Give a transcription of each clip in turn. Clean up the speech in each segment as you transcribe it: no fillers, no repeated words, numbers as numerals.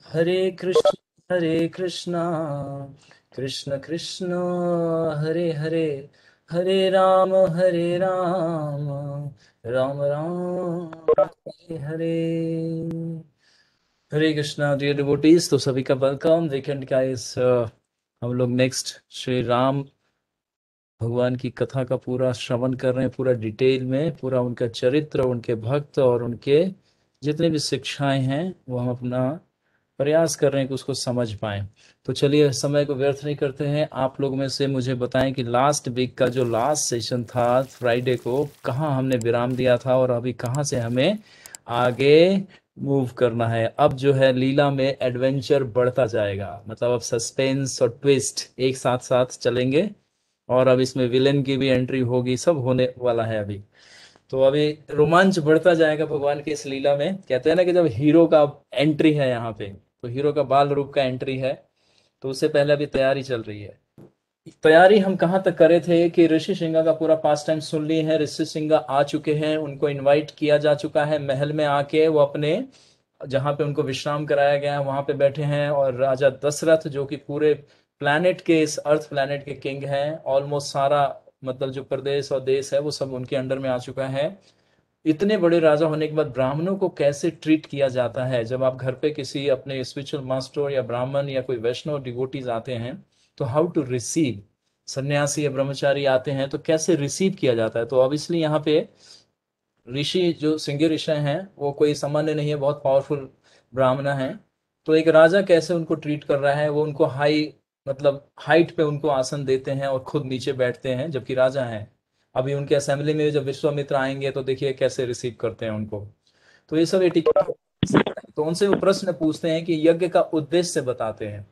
हरे कृष्णा कृष्ण कृष्ण हरे हरे, हरे राम राम राम हरे हरे। हरे Krishna dear devotees, तो सभी का वेलकम वीकेंड का इस हम लोग नेक्स्ट श्री राम भगवान की कथा का पूरा श्रवण कर रहे हैं, पूरा डिटेल में, पूरा उनका चरित्र, उनके भक्त और उनके जितने भी शिक्षाएं हैं वो हम अपना प्रयास कर रहे हैं कि उसको समझ पाएं। तो चलिए समय को व्यर्थ नहीं करते हैं। आप लोग में से मुझे बताएं कि लास्ट वीक का जो लास्ट सेशन था फ्राइडे को, कहाँ हमने विराम दिया था और अभी कहाँ से हमें आगे मूव करना है। अब जो है लीला में एडवेंचर बढ़ता जाएगा, मतलब अब सस्पेंस और ट्विस्ट एक साथ साथ चलेंगे और अब इसमें विलेन की भी एंट्री होगी, सब होने वाला है अभी। तो अभी रोमांच बढ़ता जाएगा भगवान की इस लीला में। कहते हैं ना कि जब हीरो का एंट्री है यहाँ पे, तो हीरो का बाल रूप का एंट्री है, तो उससे पहले अभी तैयारी चल रही है। तैयारी हम कहाँ तक करे थे कि ऋषि सिंघा का पूरा पास टाइम सुन लिए हैं। ऋषि सिंघा आ चुके हैं, उनको इनवाइट किया जा चुका है महल में आके, वो अपने जहाँ पे उनको विश्राम कराया गया है वहां पे बैठे हैं। और राजा दशरथ जो कि पूरे प्लैनेट के, इस अर्थ प्लैनेट के किंग हैं, ऑलमोस्ट सारा मतलब जो प्रदेश और देश है वो सब उनके अंडर में आ चुका है। इतने बड़े राजा होने के बाद ब्राह्मणों को कैसे ट्रीट किया जाता है, जब आप घर पे किसी अपने स्पिरिचुअल मास्टर या ब्राह्मण या कोई वैष्णव डिवोटीज आते हैं, तो हाउ टू रिसीव, सन्यासी या ब्रह्मचारी आते हैं तो कैसे रिसीव किया जाता है। तो ऑब्वियसली यहाँ पे ऋषि जो सिंह ऋषि हैं वो कोई सामान्य नहीं है, बहुत पावरफुल ब्राह्मण हैं। तो एक राजा कैसे उनको ट्रीट कर रहा है, वो उनको हाई मतलब हाइट पे उनको आसन देते हैं और खुद नीचे बैठते हैं जबकि राजा हैं। अभी उनके असेंबली में जब विश्वामित्र आएंगे तो देखिए कैसे रिसीव करते हैं उनको। तो ये सब एटिकेट। तो उनसे वो प्रश्न पूछते हैं कि यज्ञ का उद्देश्य बताते हैं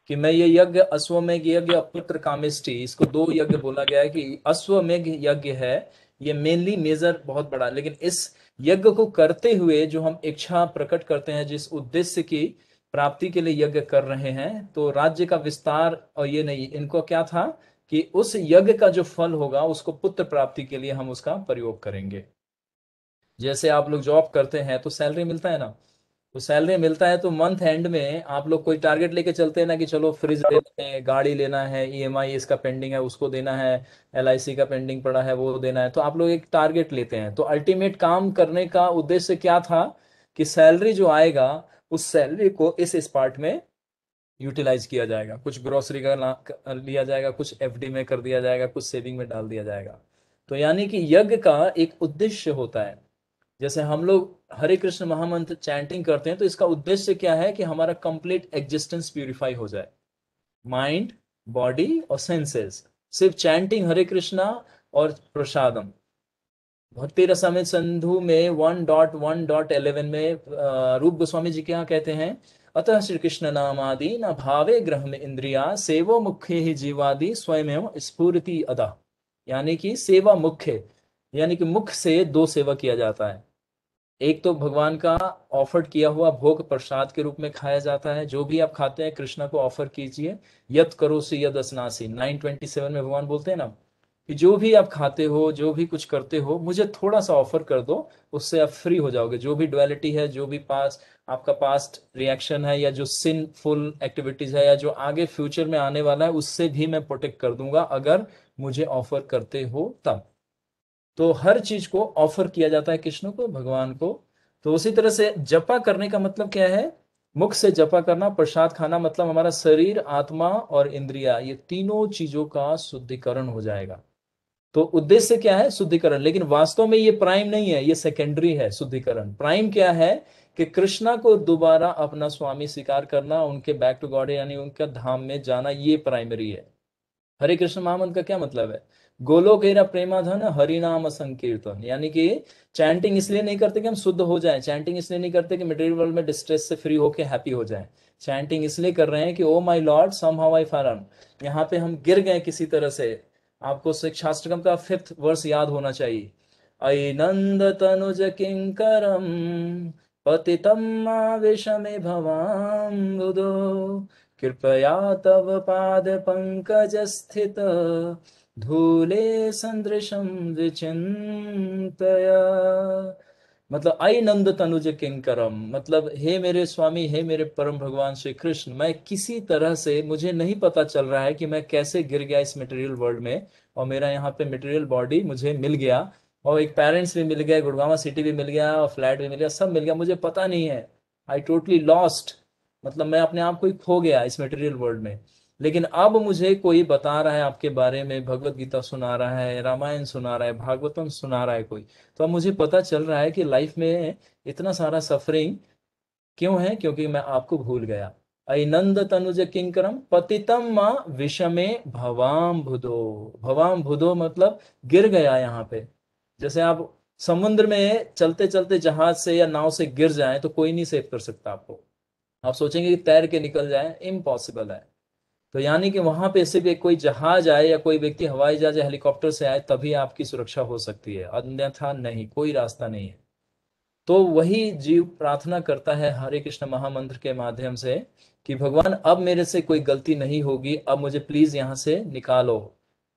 कि मैं ये यज्ञ अश्वमेघ यज्ञ और पुत्र कामेष्टि, इसको दो यज्ञ बोला गया है कि अश्वमेघ यज्ञ है ये मेनली मेजर बहुत बड़ा, लेकिन इस यज्ञ को करते हुए जो हम इच्छा प्रकट करते हैं, जिस उद्देश्य की प्राप्ति के लिए यज्ञ कर रहे हैं, तो राज्य का विस्तार और ये नहीं, इनको क्या था कि उस यज्ञ का जो फल होगा उसको पुत्र प्राप्ति के लिए हम उसका प्रयोग करेंगे। जैसे आप लोग जॉब करते हैं तो सैलरी मिलता है ना, तो सैलरी मिलता है तो मंथ एंड में आप लोग कोई टारगेट लेके चलते हैं ना कि चलो फ्रिज लेना है, गाड़ी लेना है, ईएमआई इसका पेंडिंग है उसको देना है, एलआईसी का पेंडिंग पड़ा है वो देना है, तो आप लोग एक टारगेट लेते हैं। तो अल्टीमेट काम करने का उद्देश्य क्या था कि सैलरी जो आएगा उस सैलरी को इस पार्ट में यूटिलाइज किया जाएगा, कुछ ग्रोसरी का लिया जाएगा, कुछ एफडी में कर दिया जाएगा, कुछ सेविंग में डाल दिया जाएगा। तो यानी कि यज्ञ का एक उद्देश्य होता है। जैसे हम लोग हरे कृष्ण महामंत्र चैंटिंग करते हैं तो इसका उद्देश्य क्या है कि हमारा कंप्लीट एग्जिस्टेंस प्यूरिफाई हो जाए, माइंड, बॉडी और सेंसेस। सिर्फ चैंटिंग हरे कृष्णा और प्रसादम। भक्ति रसामृत सिंधु में 1.1.11 में रूप गोस्वामी जी क्या कहते हैं, अतः श्री कृष्ण नामादि न भावे ग्रह में इंद्रिया सेवो मुख्य ही जीवादि स्वयं स्फूर्ति अदा। यानी कि सेवा मुख्य, यानी कि मुख से दो सेवा किया जाता है। एक तो भगवान का ऑफर्ड किया हुआ भोग प्रसाद के रूप में खाया जाता है, जो भी आप खाते हैं कृष्णा को ऑफर कीजिए। यत करो सी यद असनासी 927 में भगवान बोलते हैं ना कि जो भी आप खाते हो, जो भी कुछ करते हो, मुझे थोड़ा सा ऑफर कर दो, उससे आप फ्री हो जाओगे। जो भी डुअलिटी है, जो भी पास आपका पास्ट रिएक्शन है, या जो सिनफुल एक्टिविटीज है, या जो आगे फ्यूचर में आने वाला है, उससे भी मैं प्रोटेक्ट कर दूंगा अगर मुझे ऑफर करते हो तब। तो हर चीज को ऑफर किया जाता है कृष्ण को, भगवान को। तो उसी तरह से जपा करने का मतलब क्या है, मुख से जपा करना, प्रसाद खाना, मतलब हमारा शरीर, आत्मा और इंद्रिया, ये तीनों चीजों का शुद्धिकरण हो जाएगा। तो उद्देश्य क्या है, शुद्धिकरण। लेकिन वास्तव में ये प्राइम नहीं है, ये सेकेंडरी है शुद्धिकरण। प्राइम क्या है कि कृष्णा को दोबारा अपना स्वामी स्वीकार करना, उनके बैक टू गॉड यानी उनका धाम में जाना, ये प्राइमरी है। हरे कृष्ण महामंत्र का क्या मतलब है, गोलोक हेरा प्रेमाधन हरि नाम संकीर्तन। यानी कि चैंटिंग इसलिए नहीं करते कि हम शुद्ध हो जाएं, चैंटिंग इसलिए नहीं करते कि मटेरियल वर्ल्ड में डिस्ट्रेस से फ्री होके हैप्पी हो जाएं। चैंटिंग इसलिए कर रहे हैं कि oh my Lord somehow I fallen, यहाँ पे हम गिर गए किसी तरह से। आपको शिक्षाष्टकम का 5th वर्ष याद होना चाहिए। अयि नंद तनुज किंकरम पतितम आवेशमे भवाम्बुधो कृपया तव पाद पंकज स्थित धूले सदृशं विचिन्तय। मतलब आई नंद तनुज किंकरम, मतलब हे मेरे स्वामी, हे मेरे परम भगवान श्री कृष्ण, मैं किसी तरह से, मुझे नहीं पता चल रहा है कि मैं कैसे गिर गया इस मटेरियल वर्ल्ड में, और मेरा यहाँ पे मटेरियल बॉडी मुझे मिल गया, और एक पेरेंट्स भी मिल गए, गुड़गांव सिटी भी मिल गया, और फ्लैट भी मिल गया, सब मिल गया, मुझे पता नहीं है। आई टोटली लॉस्ट, मतलब मैं अपने आप को ही खो गया इस मटेरियल वर्ल्ड में। लेकिन अब मुझे कोई बता रहा है आपके बारे में, भगवत गीता सुना रहा है, रामायण सुना रहा है, भागवतम सुना रहा है कोई, तो अब मुझे पता चल रहा है कि लाइफ में इतना सारा सफरिंग क्यों है, क्योंकि मैं आपको भूल गया। ऐनंद तनुज किंकरम पतितम माँ विषमे भवाम भुदो। भवाम भुदो मतलब गिर गया यहाँ पे। जैसे आप समुद्र में चलते चलते जहाज से या नाव से गिर जाए तो कोई नहीं सेव कर सकता आपको, आप सोचेंगे कि तैर के निकल जाए, इम्पॉसिबल है। तो यानी कि वहां पे सिर्फ एक कोई जहाज आए या कोई व्यक्ति हवाई जहाज या हेलीकॉप्टर से आए तभी आपकी सुरक्षा हो सकती है, अन्यथा नहीं, कोई रास्ता नहीं है। तो वही जीव प्रार्थना करता है हरे कृष्ण महामंत्र के माध्यम से कि भगवान अब मेरे से कोई गलती नहीं होगी, अब मुझे प्लीज यहाँ से निकालो।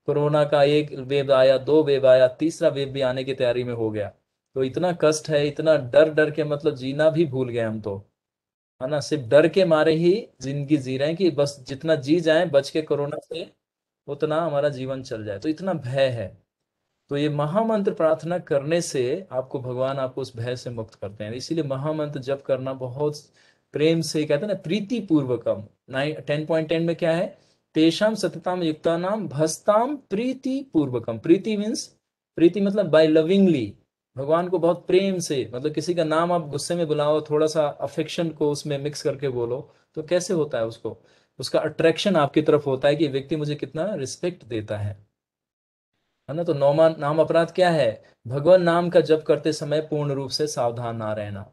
कोरोना का एक वेव आया, दो वेव आया, तीसरा वेव भी आने की तैयारी में हो गया। तो इतना कष्ट है, इतना डर डर के मतलब जीना भी भूल गए हम तो, है ना, सिर्फ डर के मारे ही जिंदगी जी रहे हैं कि बस जितना जी जाए बच के कोरोना से, उतना हमारा जीवन चल जाए, तो इतना भय है। तो ये महामंत्र प्रार्थना करने से आपको भगवान, आपको उस भय से मुक्त करते हैं। इसीलिए महामंत्र जप करना बहुत प्रेम से, कहते हैं ना, प्रीति पूर्वकम। 10.10 में क्या है, तेषाम सतताम युक्ता नाम भस्ताम प्रीति पूर्वकम। प्रीति मीन्स, प्रीति मतलब बाय लविंगली, भगवान को बहुत प्रेम से, मतलब किसी का नाम आप गुस्से में बुलाओ, थोड़ा सा अफेक्शन को उसमें मिक्स करके बोलो, तो कैसे होता है, उसको, उसका अट्रैक्शन आपकी तरफ होता है कि व्यक्ति मुझे कितना रिस्पेक्ट देता है ना। तो नौमा नाम अपराध क्या है, भगवान नाम का जप करते समय पूर्ण रूप से सावधान ना रहना।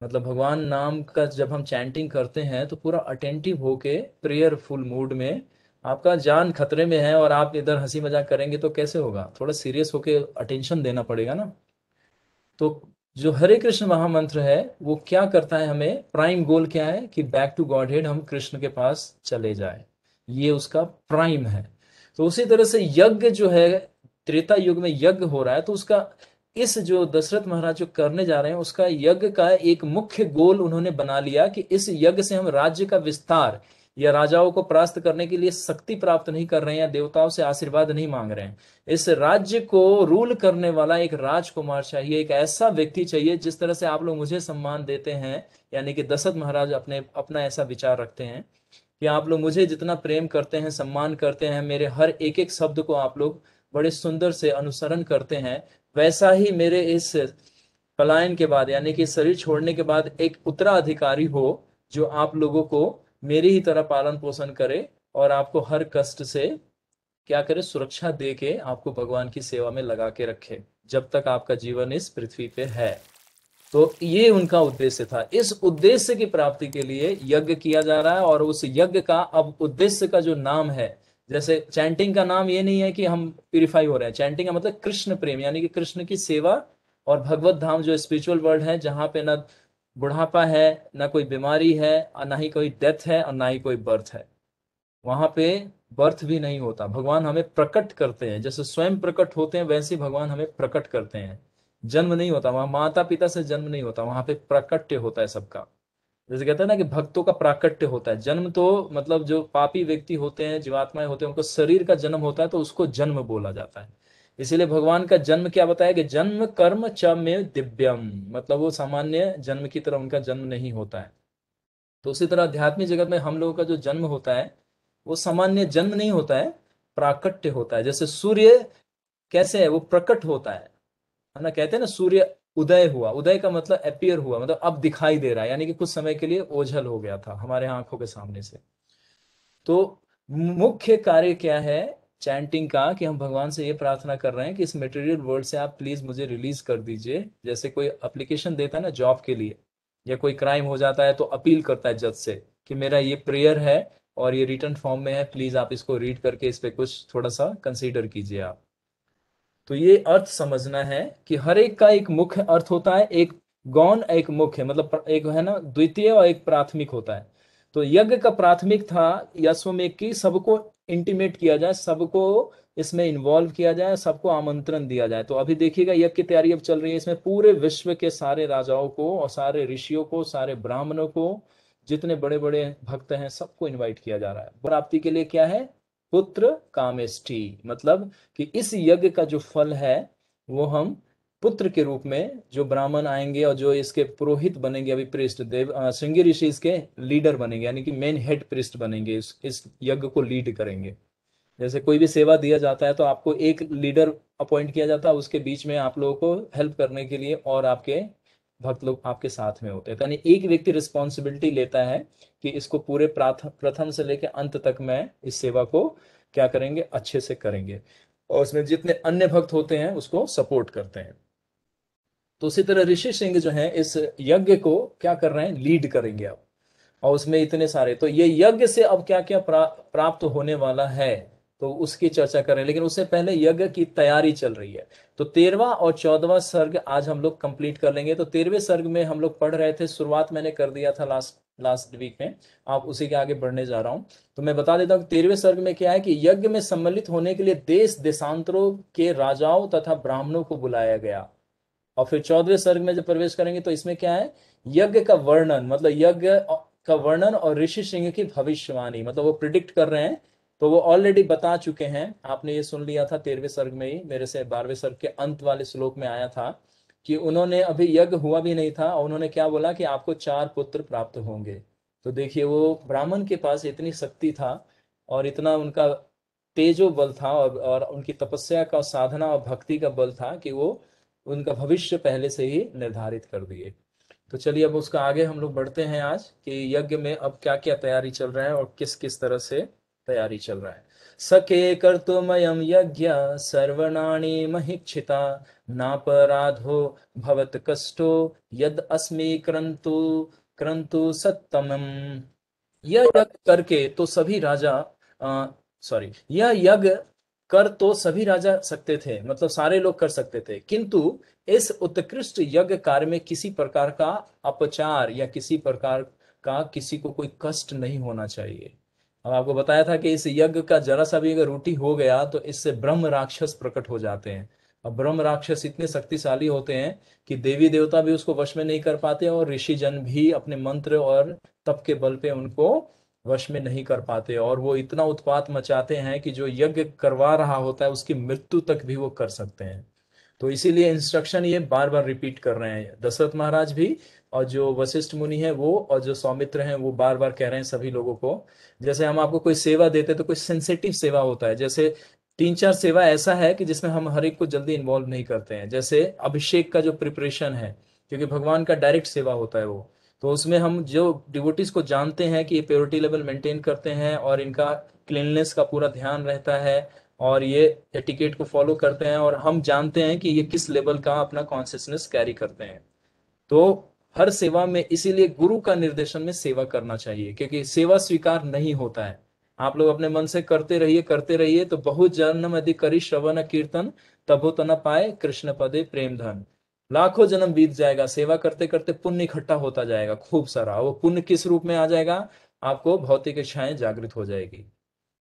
मतलब भगवान नाम का जब हम चैंटिंग करते हैं तो पूरा अटेंटिव होके प्रेयरफुल मूड में, आपका जान खतरे में है और आप इधर हंसी मजाक करेंगे तो कैसे होगा, थोड़ा सीरियस होके अटेंशन देना पड़ेगा ना। तो जो हरे कृष्ण महामंत्र है वो क्या करता है, हमें प्राइम गोल क्या है कि बैक टू गॉड हेड, हम कृष्ण के पास चले जाए, ये उसका प्राइम है। तो उसी तरह से यज्ञ जो है, त्रेता युग में यज्ञ हो रहा है, तो उसका, इस जो दशरथ महाराज जो करने जा रहे हैं उसका यज्ञ का एक मुख्य गोल उन्होंने बना लिया कि इस यज्ञ से हम राज्य का विस्तार या राजाओं को परास्त करने के लिए शक्ति प्राप्त नहीं कर रहे हैं या देवताओं से आशीर्वाद नहीं मांग रहे हैं। इस राज्य को रूल करने वाला एक राजकुमार चाहिए, एक ऐसा व्यक्ति चाहिए, जिस तरह से आप लोग मुझे सम्मान देते हैं, यानी कि दशरथ महाराज अपने अपना ऐसा विचार रखते हैं कि आप लोग मुझे जितना प्रेम करते हैं, सम्मान करते हैं, मेरे हर एक एक शब्द को आप लोग बड़े सुंदर से अनुसरण करते हैं, वैसा ही मेरे इस पलायन के बाद, यानी कि शरीर छोड़ने के बाद एक उत्तराधिकारी हो जो आप लोगों को मेरी ही तरह पालन पोषण करे और आपको हर कष्ट से क्या करे, सुरक्षा दे के आपको भगवान की सेवा में लगा के रखे जब तक आपका जीवन इस पृथ्वी पे है। तो ये उनका उद्देश्य था, इस उद्देश्य की प्राप्ति के लिए यज्ञ किया जा रहा है। और उस यज्ञ का अब उद्देश्य का जो नाम है, जैसे चैंटिंग का नाम ये नहीं है कि हम प्यूरिफाई हो रहे हैं, चैंटिंग का मतलब कृष्ण प्रेम, यानी कि कृष्ण की सेवा और भगवत धाम जो स्पिरिचुअल वर्ल्ड है, जहां पे ना बुढ़ापा है, ना कोई बीमारी है, और ना ही कोई डेथ है, और ना ही कोई बर्थ है, वहां पे बर्थ भी नहीं होता। भगवान हमें प्रकट करते हैं, जैसे स्वयं प्रकट होते हैं वैसे ही भगवान हमें प्रकट करते हैं। जन्म नहीं होता वहां, माता पिता से जन्म नहीं होता, वहां पे प्राकट्य होता है सबका। जैसे कहते हैं ना कि भक्तों का प्राकट्य होता है, जन्म तो मतलब जो पापी व्यक्ति होते हैं, जीवात्माएं होते हैं, उनको शरीर का जन्म होता है तो उसको जन्म बोला जाता है। इसीलिए भगवान का जन्म क्या बताया कि जन्म कर्म च में दिव्यम, मतलब वो सामान्य जन्म की तरह उनका जन्म नहीं होता है। तो उसी तरह आध्यात्मिक जगत में हम लोगों का जो जन्म होता है वो सामान्य जन्म नहीं होता है, प्राकट्य होता है। जैसे सूर्य कैसे है, वो प्रकट होता है ना, कहते हैं ना सूर्य उदय हुआ, उदय का मतलब अपीयर हुआ, मतलब अब दिखाई दे रहा है, यानी कि कुछ समय के लिए ओझल हो गया था हमारे आंखों के सामने से। तो मुख्य कार्य क्या है चैंटिंग का, कि हम भगवान से ये प्रार्थना कर रहे हैं कि इस मटेरियल वर्ल्ड से आप प्लीज मुझे रिलीज कर दीजिए। जैसे कोई एप्लीकेशन देता है ना जॉब के लिए, या कोई क्राइम हो जाता है तो अपील करता है जज से कि मेरा ये प्रेयर है और ये रिटर्न फॉर्म में है, प्लीज आप इसको रीड करके इस पे कुछ थोड़ा सा कंसीडर कीजिए आप। तो ये अर्थ समझना है कि हर एक का एक मुख्य अर्थ होता है, एक गौण एक मुख्य, मतलब एक है ना द्वितीय और एक प्राथमिक होता है। तो यज्ञ का प्राथमिक था यशोमेव की सबको इंटीमेट किया जाए, सबको इसमें इन्वॉल्व किया जाए, सबको आमंत्रण दिया जाए। तो अभी देखिएगा यज्ञ की तैयारी अब चल रही है, इसमें पूरे विश्व के सारे राजाओं को और सारे ऋषियों को, सारे ब्राह्मणों को, जितने बड़े बड़े भक्त हैं सबको इनवाइट किया जा रहा है। प्राप्ति के लिए क्या है? पुत्र कामेष्टि, मतलब कि इस यज्ञ का जो फल है वो हम पुत्र के रूप में, जो ब्राह्मण आएंगे और जो इसके पुरोहित बनेंगे, अभी प्रिस्ट देव श्रृंगी ऋषि इसके लीडर बनेंगे, यानी कि मेन हेड प्रिस्ट बनेंगे, इस यज्ञ को लीड करेंगे। जैसे कोई भी सेवा दिया जाता है तो आपको एक लीडर अपॉइंट किया जाता है, उसके बीच में आप लोगों को हेल्प करने के लिए और आपके भक्त लोग आपके साथ में होते हैं। यानी एक व्यक्ति रिस्पॉन्सिबिलिटी लेता है कि इसको पूरे प्रथम से लेकर अंत तक मैं इस सेवा को क्या करेंगे, अच्छे से करेंगे, और उसमें जितने अन्य भक्त होते हैं उसको सपोर्ट करते हैं। तो उसी तरह ऋषि सिंह जो है इस यज्ञ को क्या कर रहे हैं, लीड करेंगे अब। और उसमें इतने सारे, तो ये यज्ञ से अब क्या क्या प्राप्त होने वाला है तो उसकी चर्चा करें, लेकिन उससे पहले यज्ञ की तैयारी चल रही है। तो 13वां और 14वां सर्ग आज हम लोग कंप्लीट कर लेंगे। तो 13वें सर्ग में हम लोग पढ़ रहे थे, शुरुआत मैंने कर दिया था लास्ट लास्ट वीक में, आप उसी के आगे बढ़ने जा रहा हूं। तो मैं बता देता हूं 13वें सर्ग में क्या है कि यज्ञ में सम्मिलित होने के लिए देश देशांतरों के राजाओं तथा ब्राह्मणों को बुलाया गया। और फिर 14वें सर्ग में जब प्रवेश करेंगे तो इसमें क्या है, यज्ञ का वर्णन, मतलब यज्ञ का वर्णन और ऋषि सिंह की भविष्यवाणी, मतलब वो प्रिडिक्ट कर रहे हैं। तो वो ऑलरेडी बता चुके हैं, आपने ये सुन लिया था 13वें सर्ग में ही, मेरे से 12वें सर्ग के अंत वाले श्लोक में आया था कि उन्होंने, अभी यज्ञ हुआ भी नहीं था और उन्होंने क्या बोला कि आपको 4 पुत्र प्राप्त होंगे। तो देखिए वो ब्राह्मण के पास इतनी शक्ति था और इतना उनका तेजो बल था और उनकी तपस्या का, साधना और भक्ति का बल था कि वो उनका भविष्य पहले से ही निर्धारित कर दिए। तो चलिए अब उसका आगे हम लोग बढ़ते हैं आज कि यज्ञ में अब क्या क्या तैयारी चल रहा है और किस किस तरह से तैयारी चल रहा है। सखे कर्तुमयम यज्ञ सर्वनाणी महिक्षिता नापराधो भवत कष्टो यद अस्मि क्रंतु क्रंतु सत्तमम। यह यज्ञ करके तो सभी राजा, सॉरी, यह यज्ञ कर तो सभी राजा सकते थे, मतलब सारे लोग कर सकते थे, किंतु इस उत्कृष्ट यज्ञ कार्य में किसी प्रकार का अपचार या किसी प्रकार का किसी को कोई कष्ट नहीं होना चाहिए। अब आपको बताया था कि इस यज्ञ का जरा सा भी अगर त्रुटि हो गया तो इससे ब्रह्म राक्षस प्रकट हो जाते हैं। अब ब्रह्म राक्षस इतने शक्तिशाली होते हैं कि देवी देवता भी उसको वश में नहीं कर पाते और ऋषि जन भी अपने मंत्र और तप के बल पे उनको वश में नहीं कर पाते, और वो इतना उत्पात मचाते हैं कि जो यज्ञ करवा रहा होता है उसकी मृत्यु तक भी वो कर सकते हैं। तो इसीलिए इंस्ट्रक्शन ये बार बार रिपीट कर रहे हैं दशरथ महाराज भी, और जो वशिष्ठ मुनि है वो, और जो सौमित्र हैं वो बार बार कह रहे हैं सभी लोगों को। जैसे हम आपको कोई सेवा देते तो कोई सेंसिटिव सेवा होता है, जैसे 3-4 सेवा ऐसा है कि जिसमें हम हर एक को जल्दी इन्वॉल्व नहीं करते हैं, जैसे अभिषेक का जो प्रिपरेशन है, क्योंकि भगवान का डायरेक्ट सेवा होता है वो। तो उसमें हम जो डिवोटीज को जानते हैं कि ये प्योरिटी लेवल मेंटेन करते हैं और इनका क्लीननेस का पूरा ध्यान रहता है और ये एटिकेट को फॉलो करते हैं, और हम जानते हैं कि ये किस लेवल का अपना कॉन्शियसनेस कैरी करते हैं। तो हर सेवा में इसीलिए गुरु का निर्देशन में सेवा करना चाहिए, क्योंकि सेवा स्वीकार नहीं होता है। आप लोग अपने मन से करते रहिए तो बहुत जन्म यदि करी श्रवण कीर्तन तबो त न पाए कृष्ण पदे प्रेम धन। लाखों जन्म बीत जाएगा, सेवा करते करते पुण्य इकट्ठा होता जाएगा खूब सारा। वो पुण्य किस रूप में आ जाएगा, आपको भौतिक इच्छाएं जागृत हो जाएगी।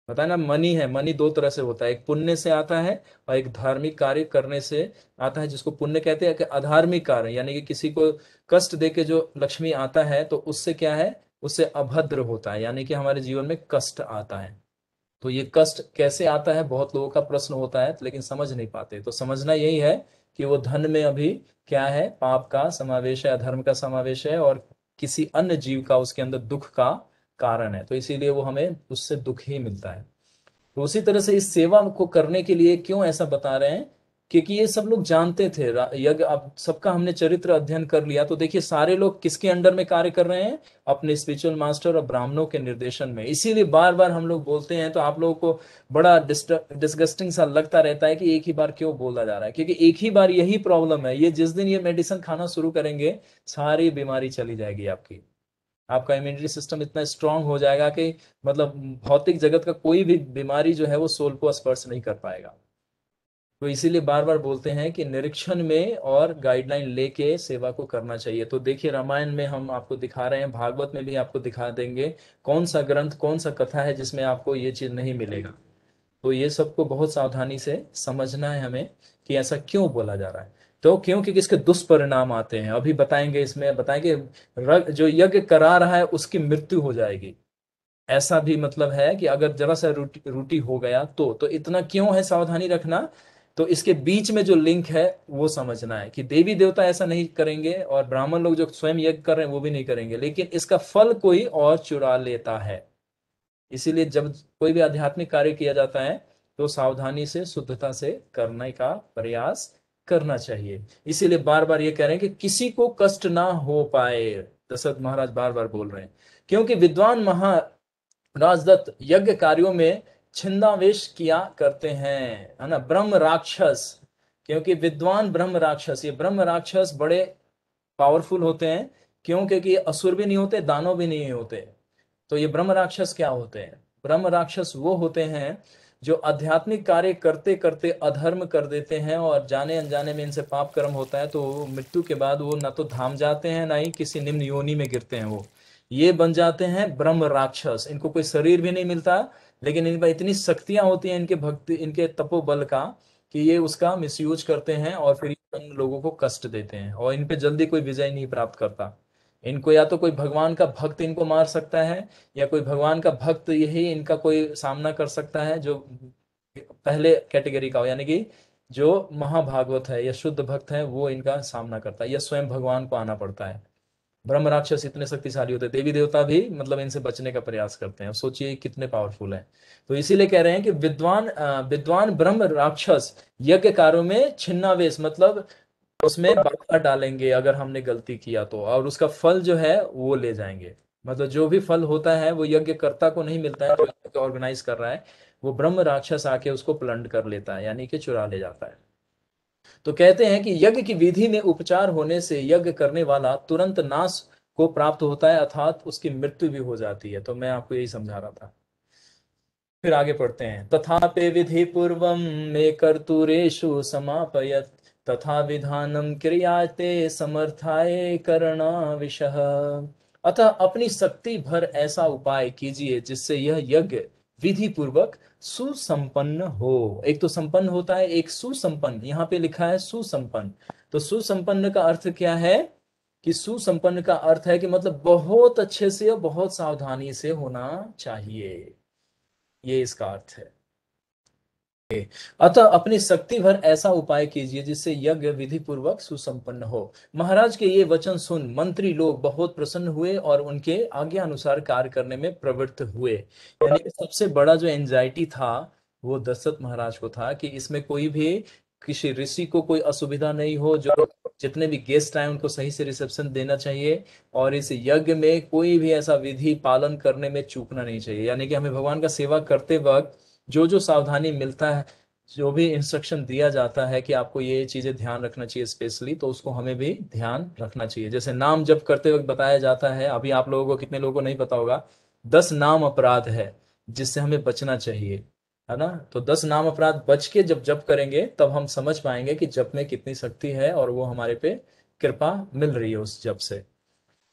बताया ना, मनी है, मनी 2 तरह से होता है, एक पुण्य से आता है और एक धार्मिक कार्य करने से आता है, जिसको पुण्य कहते हैं। कि अधार्मिक कार्य यानी कि किसी को कष्ट दे के जो लक्ष्मी आता है तो उससे क्या है, उससे अभद्र होता है, यानी कि हमारे जीवन में कष्ट आता है। तो ये कष्ट कैसे आता है, बहुत लोगों का प्रश्न होता है, लेकिन समझ नहीं पाते। तो समझना यही है कि वो धन में अभी क्या है, पाप का समावेश है, अधर्म का समावेश है, और किसी अन्य जीव का उसके अंदर दुख का कारण है, तो इसीलिए वो हमें उससे दुख ही मिलता है। तो उसी तरह से इस सेवा को करने के लिए क्यों ऐसा बता रहे हैं, क्योंकि ये सब लोग जानते थे यज्ञ। अब सबका हमने चरित्र अध्ययन कर लिया तो देखिए सारे लोग किसके अंडर में कार्य कर रहे हैं, अपने स्पिरिचुअल मास्टर और ब्राह्मणों के निर्देशन में। इसीलिए बार बार हम लोग बोलते हैं, तो आप लोगों को बड़ा डिस्गस्टिंग सा लगता रहता है कि एक ही बार क्यों बोला जा रहा है, क्योंकि एक ही बार यही प्रॉब्लम है। ये जिस दिन ये मेडिसिन खाना शुरू करेंगे सारी बीमारी चली जाएगी आपकी। आपका इम्यूनिटी सिस्टम इतना स्ट्रांग हो जाएगा कि मतलब भौतिक जगत का कोई भी बीमारी जो है वो सोल को स्पर्श नहीं कर पाएगा। तो इसीलिए बार बार बोलते हैं कि निरीक्षण में और गाइडलाइन लेके सेवा को करना चाहिए। तो देखिए रामायण में हम आपको दिखा रहे हैं, भागवत में भी आपको दिखा देंगे कौन सा ग्रंथ कौन सा कथा है जिसमें आपको ये चीज नहीं मिलेगा। तो ये सबको बहुत सावधानी से समझना है हमें कि ऐसा क्यों बोला जा रहा है। तो क्योंकि इसके दुष्परिणाम आते हैं, अभी बताएंगे, इसमें बताएंगे जो यज्ञ करा रहा है उसकी मृत्यु हो जाएगी। ऐसा भी मतलब है कि अगर जरा सा रूटी हो गया तो इतना क्यों है सावधानी रखना। तो इसके बीच में जो लिंक है वो समझना है कि देवी देवता ऐसा नहीं करेंगे और ब्राह्मण लोग जो स्वयं यज्ञ कर रहे हैं वो भी नहीं करेंगे, लेकिन इसका फल कोई और चुरा लेता है। इसीलिए जब कोई भी आध्यात्मिक कार्य किया जाता है तो सावधानी से शुद्धता से करने का प्रयास करना चाहिए। इसीलिए बार बार ये कह रहे हैं कि किसी को कष्ट ना हो पाए, दशरथ महाराज बार बार बोल रहे हैं। क्योंकि विद्वान राजदत्त यज्ञ कार्यों में छिंदावेश किया करते हैं, है ना, ब्रह्म राक्षस। क्योंकि विद्वान ब्रह्म राक्षस, ये ब्रह्म राक्षस बड़े पावरफुल होते हैं। क्यों? क्योंकि ये असुर भी नहीं होते, दानव भी नहीं होते। तो ये ब्रह्म राक्षस क्या होते हैं? ब्रह्म राक्षस वो होते हैं जो आध्यात्मिक कार्य करते करते अधर्म कर देते हैं और जाने अनजाने में इनसे पाप कर्म होता है, तो मृत्यु के बाद वो ना तो धाम जाते हैं ना ही किसी निम्न योनि में गिरते हैं। वो ये बन जाते हैं ब्रह्म राक्षस। इनको कोई शरीर भी नहीं मिलता, लेकिन इनमें इतनी शक्तियां होती हैं इनके भक्ति, इनके तपोबल का, कि ये उसका मिसयूज करते हैं और फिर उन लोगों को कष्ट देते हैं और इन पे जल्दी कोई विजय नहीं प्राप्त करता। इनको या तो कोई भगवान का भक्त इनको मार सकता है, या कोई भगवान का भक्त यही इनका कोई सामना कर सकता है जो पहले कैटेगरी का हो, यानी कि जो महाभागवत है या शुद्ध भक्त है वो इनका सामना करता है, या स्वयं भगवान को आना पड़ता है। ब्रह्म राक्षस इतने शक्तिशाली होते हैं, देवी देवता भी मतलब इनसे बचने का प्रयास करते हैं। सोचिए कितने पावरफुल हैं। तो इसीलिए कह रहे हैं कि विद्वान ब्रह्म राक्षस यज्ञ कार्यों में छिन्नावेश, मतलब उसमें बाधा डालेंगे अगर हमने गलती किया तो, और उसका फल जो है वो ले जाएंगे। मतलब जो भी फल होता है वो यज्ञकर्ता को नहीं मिलता है, जो ऑर्गेनाइज कर रहा है वो ब्रह्म राक्षस आके उसको प्लंड कर लेता है, यानी कि चुरा ले जाता है। तो कहते हैं कि यज्ञ की विधि में उपचार होने से यज्ञ करने वाला तुरंत नाश को प्राप्त होता है, अर्थात उसकी मृत्यु भी हो जाती है। तो मैं आपको यही समझा रहा था। फिर आगे पढ़ते हैं, तथापि विधि पूर्वम मे कर्तुरेषु समापयत तथा विधानम क्रियाते समर्थाय करणा विषह। अतः अपनी शक्ति भर ऐसा उपाय कीजिए जिससे यह यज्ञ विधि पूर्वक सुसंपन्न हो। एक तो संपन्न होता है, एक सुसंपन्न, यहाँ पे लिखा है सुसंपन्न। तो सुसंपन्न का अर्थ क्या है? कि सुसंपन्न का अर्थ है कि मतलब बहुत अच्छे से और बहुत सावधानी से होना चाहिए, ये इसका अर्थ है। अतः अपनी शक्ति भर ऐसा उपाय कीजिए जिससे यज्ञ विधि पूर्वक सुसंपन्न हो। महाराज के ये वचन सुन मंत्री लोग बहुत प्रसन्न हुए और उनके आज्ञा अनुसार कार्य करने में प्रवृत्त हुए। यानी कि सबसे बड़ा जो एंजाइटी था वो दशरथ महाराज को था कि इसमें कोई भी किसी ऋषि को कोई असुविधा नहीं हो, जो जितने भी गेस्ट आए उनको सही से रिसेप्शन देना चाहिए, और इस यज्ञ में कोई भी ऐसा विधि पालन करने में चूकना नहीं चाहिए। यानी कि हमें भगवान का सेवा करते वक्त जो जो सावधानी मिलता है, जो भी इंस्ट्रक्शन दिया जाता है कि आपको ये चीजें ध्यान रखना चाहिए स्पेशली, तो उसको हमें भी ध्यान रखना चाहिए। जैसे नाम जप करते वक्त बताया जाता है, अभी आप लोगों को, कितने लोगों को नहीं पता होगा, 10 नाम अपराध है जिससे हमें बचना चाहिए, है ना। तो 10 नाम अपराध बच के जब जप करेंगे तब हम समझ पाएंगे कि जप में कितनी शक्ति है और वो हमारे पे कृपा मिल रही है उस जप से।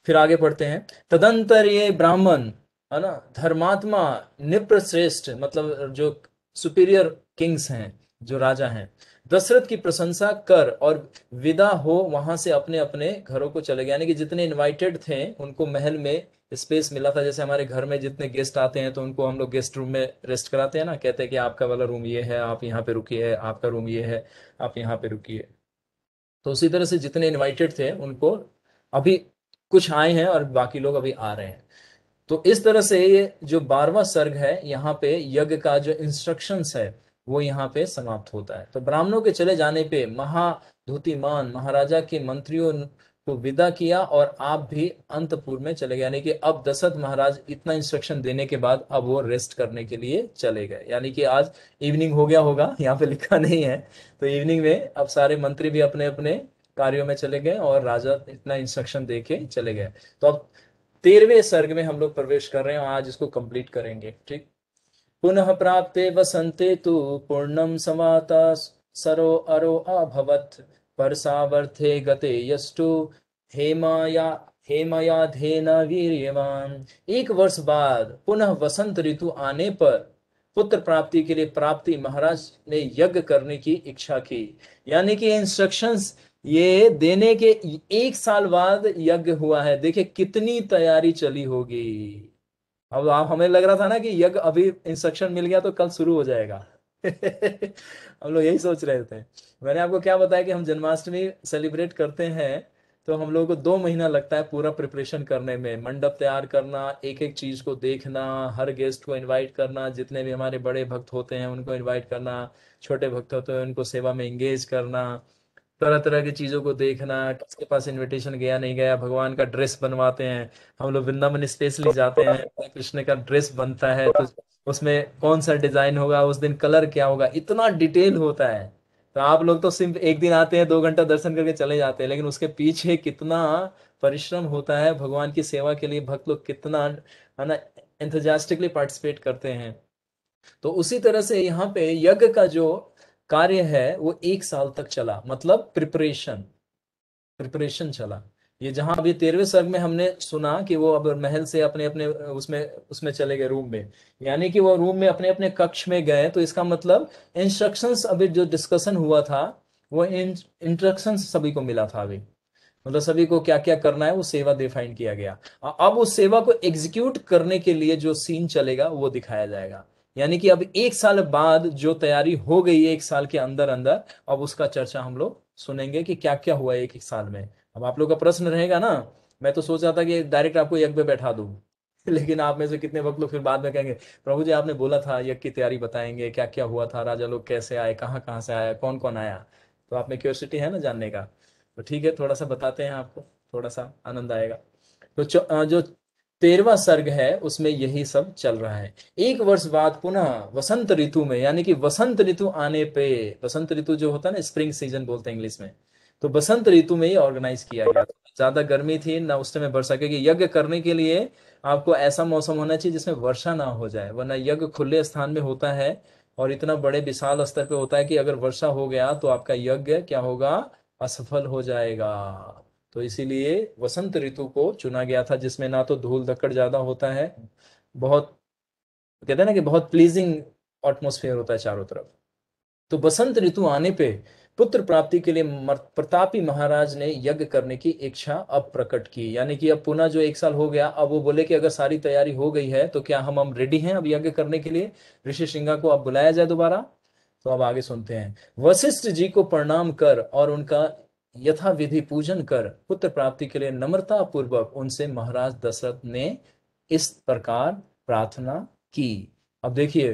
फिर आगे पढ़ते हैं, तदंतर ये ब्राह्मण, है ना, धर्मात्मा, निप्रश्रेष्ठ, मतलब जो सुपीरियर किंग्स हैं, जो राजा हैं, दशरथ की प्रशंसा कर और विदा हो वहां से अपने अपने घरों को चले गए। यानी कि जितने इनवाइटेड थे उनको महल में स्पेस मिला था। जैसे हमारे घर में जितने गेस्ट आते हैं तो उनको हम लोग गेस्ट रूम में रेस्ट कराते हैं ना, कहते हैं कि आपका वाला रूम ये है, आप यहाँ पे रुकिए, आपका रूम ये है, आप यहाँ पे रुकिए। तो उसी तरह से जितने इनवाइटेड थे उनको, अभी कुछ आए हैं और बाकी लोग अभी आ रहे हैं। तो इस तरह से ये जो 12वां सर्ग है यहाँ पे यज्ञ का जो इंस्ट्रक्शंस है वो यहाँ पे समाप्त होता है। तो ब्राह्मणों के चले जाने पे महाधुतिमान महाराजा के मंत्रियों को विदा किया और आप भी अंतपुर में चले गए। यानी कि अब दशरथ महाराज इतना इंस्ट्रक्शन देने के बाद अब वो रेस्ट करने के लिए चले गए। यानी कि आज इवनिंग हो गया होगा, यहाँ पे लिखा नहीं है। तो इवनिंग में अब सारे मंत्री भी अपने अपने कार्यों में चले गए और राजा इतना इंस्ट्रक्शन दे के चले गए। तो अब 13वें सर्ग में हम लोग प्रवेश कर रहे हैं और आज इसको कंप्लीट करेंगे। ठीक। पुनः प्राप्ते वसंते तु पूर्णम समाता सरो अरो अभवत् परसावर्थे गते यष्टु हेमाया हेमयाधेन वीर्यवान। एक वर्ष बाद पुनः वसंत ऋतु आने पर पुत्र प्राप्ति के लिए प्राप्ति महाराज ने यज्ञ करने की इच्छा की। यानी कि इंस्ट्रक्शंस ये देने के एक साल बाद यज्ञ हुआ है। देखिए कितनी तैयारी चली होगी। अब आप हमें लग रहा था ना कि यज्ञ अभी इंस्ट्रक्शन मिल गया तो कल शुरू हो जाएगा। हम लोग यही सोच रहे थे। मैंने आपको क्या बताया कि हम जन्माष्टमी सेलिब्रेट करते हैं तो हम लोगों को 2 महीना लगता है पूरा प्रिपरेशन करने में। मंडप तैयार करना, एक एक चीज को देखना, हर गेस्ट को इनवाइट करना, जितने भी हमारे बड़े भक्त होते हैं उनको इनवाइट करना, छोटे भक्त होते हैं उनको सेवा में एंगेज करना, तरह तरह की चीजों को देखना, किसके पास इनविटेशन गया नहीं गया। भगवान का ड्रेस बनवाते हैं हम लोग, वृंदावन स्पेशली जाते हैं, कृष्ण का ड्रेस बनता है तो उसमें कौन सा डिजाइन होगा, उस दिन कलर क्या होगा, इतना डिटेल होता है। तो आप लोग तो सिर्फ एक दिन आते हैं, 2 घंटा दर्शन करके चले जाते हैं, लेकिन उसके पीछे कितना परिश्रम होता है भगवान की सेवा के लिए। भक्त लोग कितना है ना एंथुजियास्टिकली पार्टिसिपेट करते हैं। तो उसी तरह से यहाँ पे यज्ञ का जो कार्य है वो 1 साल तक चला, मतलब प्रिपरेशन प्रिपरेशन चला। ये जहां अभी 13वें सर्ग में हमने सुना कि वो अब महल से अपने अपने उसमें उसमें चले गए रूम में, यानी कि वो रूम में अपने अपने कक्ष में गए। तो इसका मतलब इंस्ट्रक्शंस अभी जो डिस्कशन हुआ था वो इंस्ट्रक्शंस सभी को मिला था अभी, मतलब सभी को क्या क्या करना है वो सेवा डिफाइन किया गया। अब उस सेवा को एग्जीक्यूट करने के लिए जो सीन चलेगा वो दिखाया जाएगा। यानी कि अब 1 साल बाद जो तैयारी हो गई है 1 साल के अंदर अंदर, अब उसका चर्चा हम लोग सुनेंगे कि क्या क्या हुआ एक एक साल में। अब आप लोग का प्रश्न रहेगा ना, मैं तो सोच रहा था कि डायरेक्ट आपको यज्ञ पे बैठा दूं लेकिन आप में से कितने वक्त लोग फिर बाद में कहेंगे प्रभु जी आपने बोला था यज्ञ की तैयारी बताएंगे, क्या क्या हुआ था, राजा लोग कैसे आए, कहाँ कहाँ से आया, कौन कौन आया। तो आप में क्यूरियोसिटी है ना जानने का, तो ठीक है थोड़ा सा बताते हैं आपको, थोड़ा सा आनंद आएगा। तो जो 13वां सर्ग है उसमें यही सब चल रहा है। एक वर्ष बाद पुनः वसंत ऋतु में, यानी कि वसंत ऋतु आने पे, वसंत ऋतु जो होता है ना स्प्रिंग सीजन बोलते हैं इंग्लिश में, तो बसंत ऋतु में ही ऑर्गेनाइज किया गया। ज्यादा गर्मी थी ना उस समय वर्षा, क्योंकि यज्ञ करने के लिए आपको ऐसा मौसम होना चाहिए जिसमें वर्षा ना हो जाए, वरना यज्ञ खुले स्थान में होता है और इतना बड़े विशाल स्तर पे होता है कि अगर वर्षा हो गया तो आपका यज्ञ क्या होगा, असफल हो जाएगा। तो इसीलिए वसंत ऋतु को चुना गया था जिसमें ना तो धूल धक्कड़ ज्यादा होता है, बहुत कहते हैं ना कि बहुत प्लीजिंग एटमोस्फेयर होता है चारों तरफ। तो बसंत ऋतु आने पे पुत्र प्राप्ति के लिए प्रतापी महाराज ने यज्ञ करने की इच्छा अब प्रकट की। यानी कि अब पुनः जो 1 साल हो गया, अब वो बोले कि अगर सारी तैयारी हो गई है तो क्या हम रेडी हैं अब यज्ञ करने के लिए, ऋषि श्रृंगा को अब बुलाया जाए दोबारा। तो अब आगे सुनते हैं। वशिष्ठ जी को प्रणाम कर और उनका यथा विधि पूजन कर पुत्र प्राप्ति के लिए नम्रता पूर्वक उनसे महाराज दशरथ ने इस प्रकार प्रार्थना की। अब देखिए,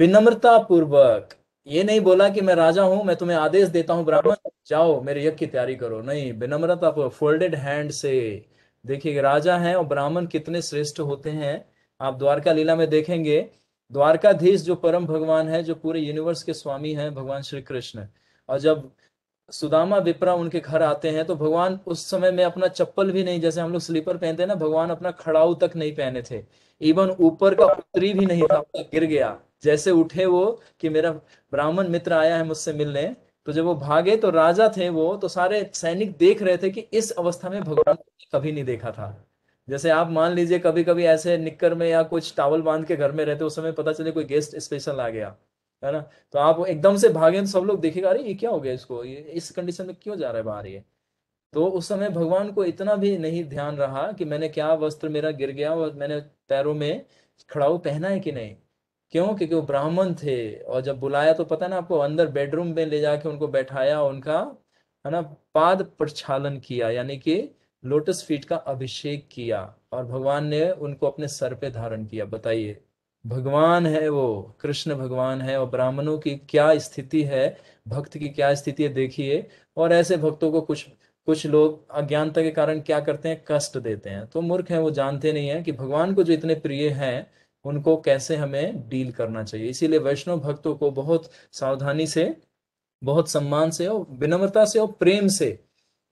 विनम्रता पूर्वक, ये नहीं बोला कि मैं राजा हूं, मैं तुम्हें आदेश देता हूं ब्राह्मण जाओ मेरे यज्ञ की तैयारी करो, नहीं, विनम्रता पूर्वक फोल्डेड हैंड से। देखिए राजा हैं और ब्राह्मण कितने श्रेष्ठ होते हैं, आप द्वारका लीला में देखेंगे। द्वारकाधीश जो परम भगवान है, जो पूरे यूनिवर्स के स्वामी हैं, भगवान श्री कृष्ण, और जब सुदामा विप्रा उनके घर आते हैं तो भगवान उस समय में अपना चप्पल भी नहीं, जैसे हम लोग स्लीपर पहनते हैं ना, भगवान अपना खड़ाऊ तक नहीं पहने थे, इवन ऊपर का उत्तरी भी नहीं था, गिर गया। जैसे उठे वो कि मेरा ब्राह्मण मित्र आया है मुझसे मिलने, तो जब वो भागे तो राजा थे वो, तो सारे सैनिक देख रहे थे कि इस अवस्था में भगवान को कभी नहीं देखा था। जैसे आप मान लीजिए कभी कभी ऐसे निक्कर में या कुछ टावल बांध के घर में रहते, उस समय पता चले कोई गेस्ट स्पेशल आ गया, है ना, तो आप एकदम से भागे तो सब लोग देखेगा अरे ये क्या हो गया इसको, ये इस कंडीशन में क्यों जा रहा है बाहर ये। तो उस समय भगवान को इतना भी नहीं ध्यान रहा कि मैंने क्या वस्त्र मेरा गिर गया और मैंने पैरों में खड़ाऊ पहना है कि नहीं। क्यों, क्योंकि वो ब्राह्मण थे। और जब बुलाया तो पता ना आपको, अंदर बेडरूम में ले जाके उनको बैठाया, उनका है ना पाद प्रक्षालन किया, यानी कि लोटस फीट का अभिषेक किया, और भगवान ने उनको अपने सर पे धारण किया। बताइए, भगवान है वो, कृष्ण भगवान है, और ब्राह्मणों की क्या स्थिति है, भक्त की क्या स्थिति है देखिए। और ऐसे भक्तों को कुछ कुछ लोग अज्ञानता के कारण क्या करते हैं, कष्ट देते हैं, तो मूर्ख हैं, वो जानते नहीं है कि भगवान को जो इतने प्रिय हैं उनको कैसे हमें डील करना चाहिए। इसीलिए वैष्णव भक्तों को बहुत सावधानी से, बहुत सम्मान से और विनम्रता से और प्रेम से,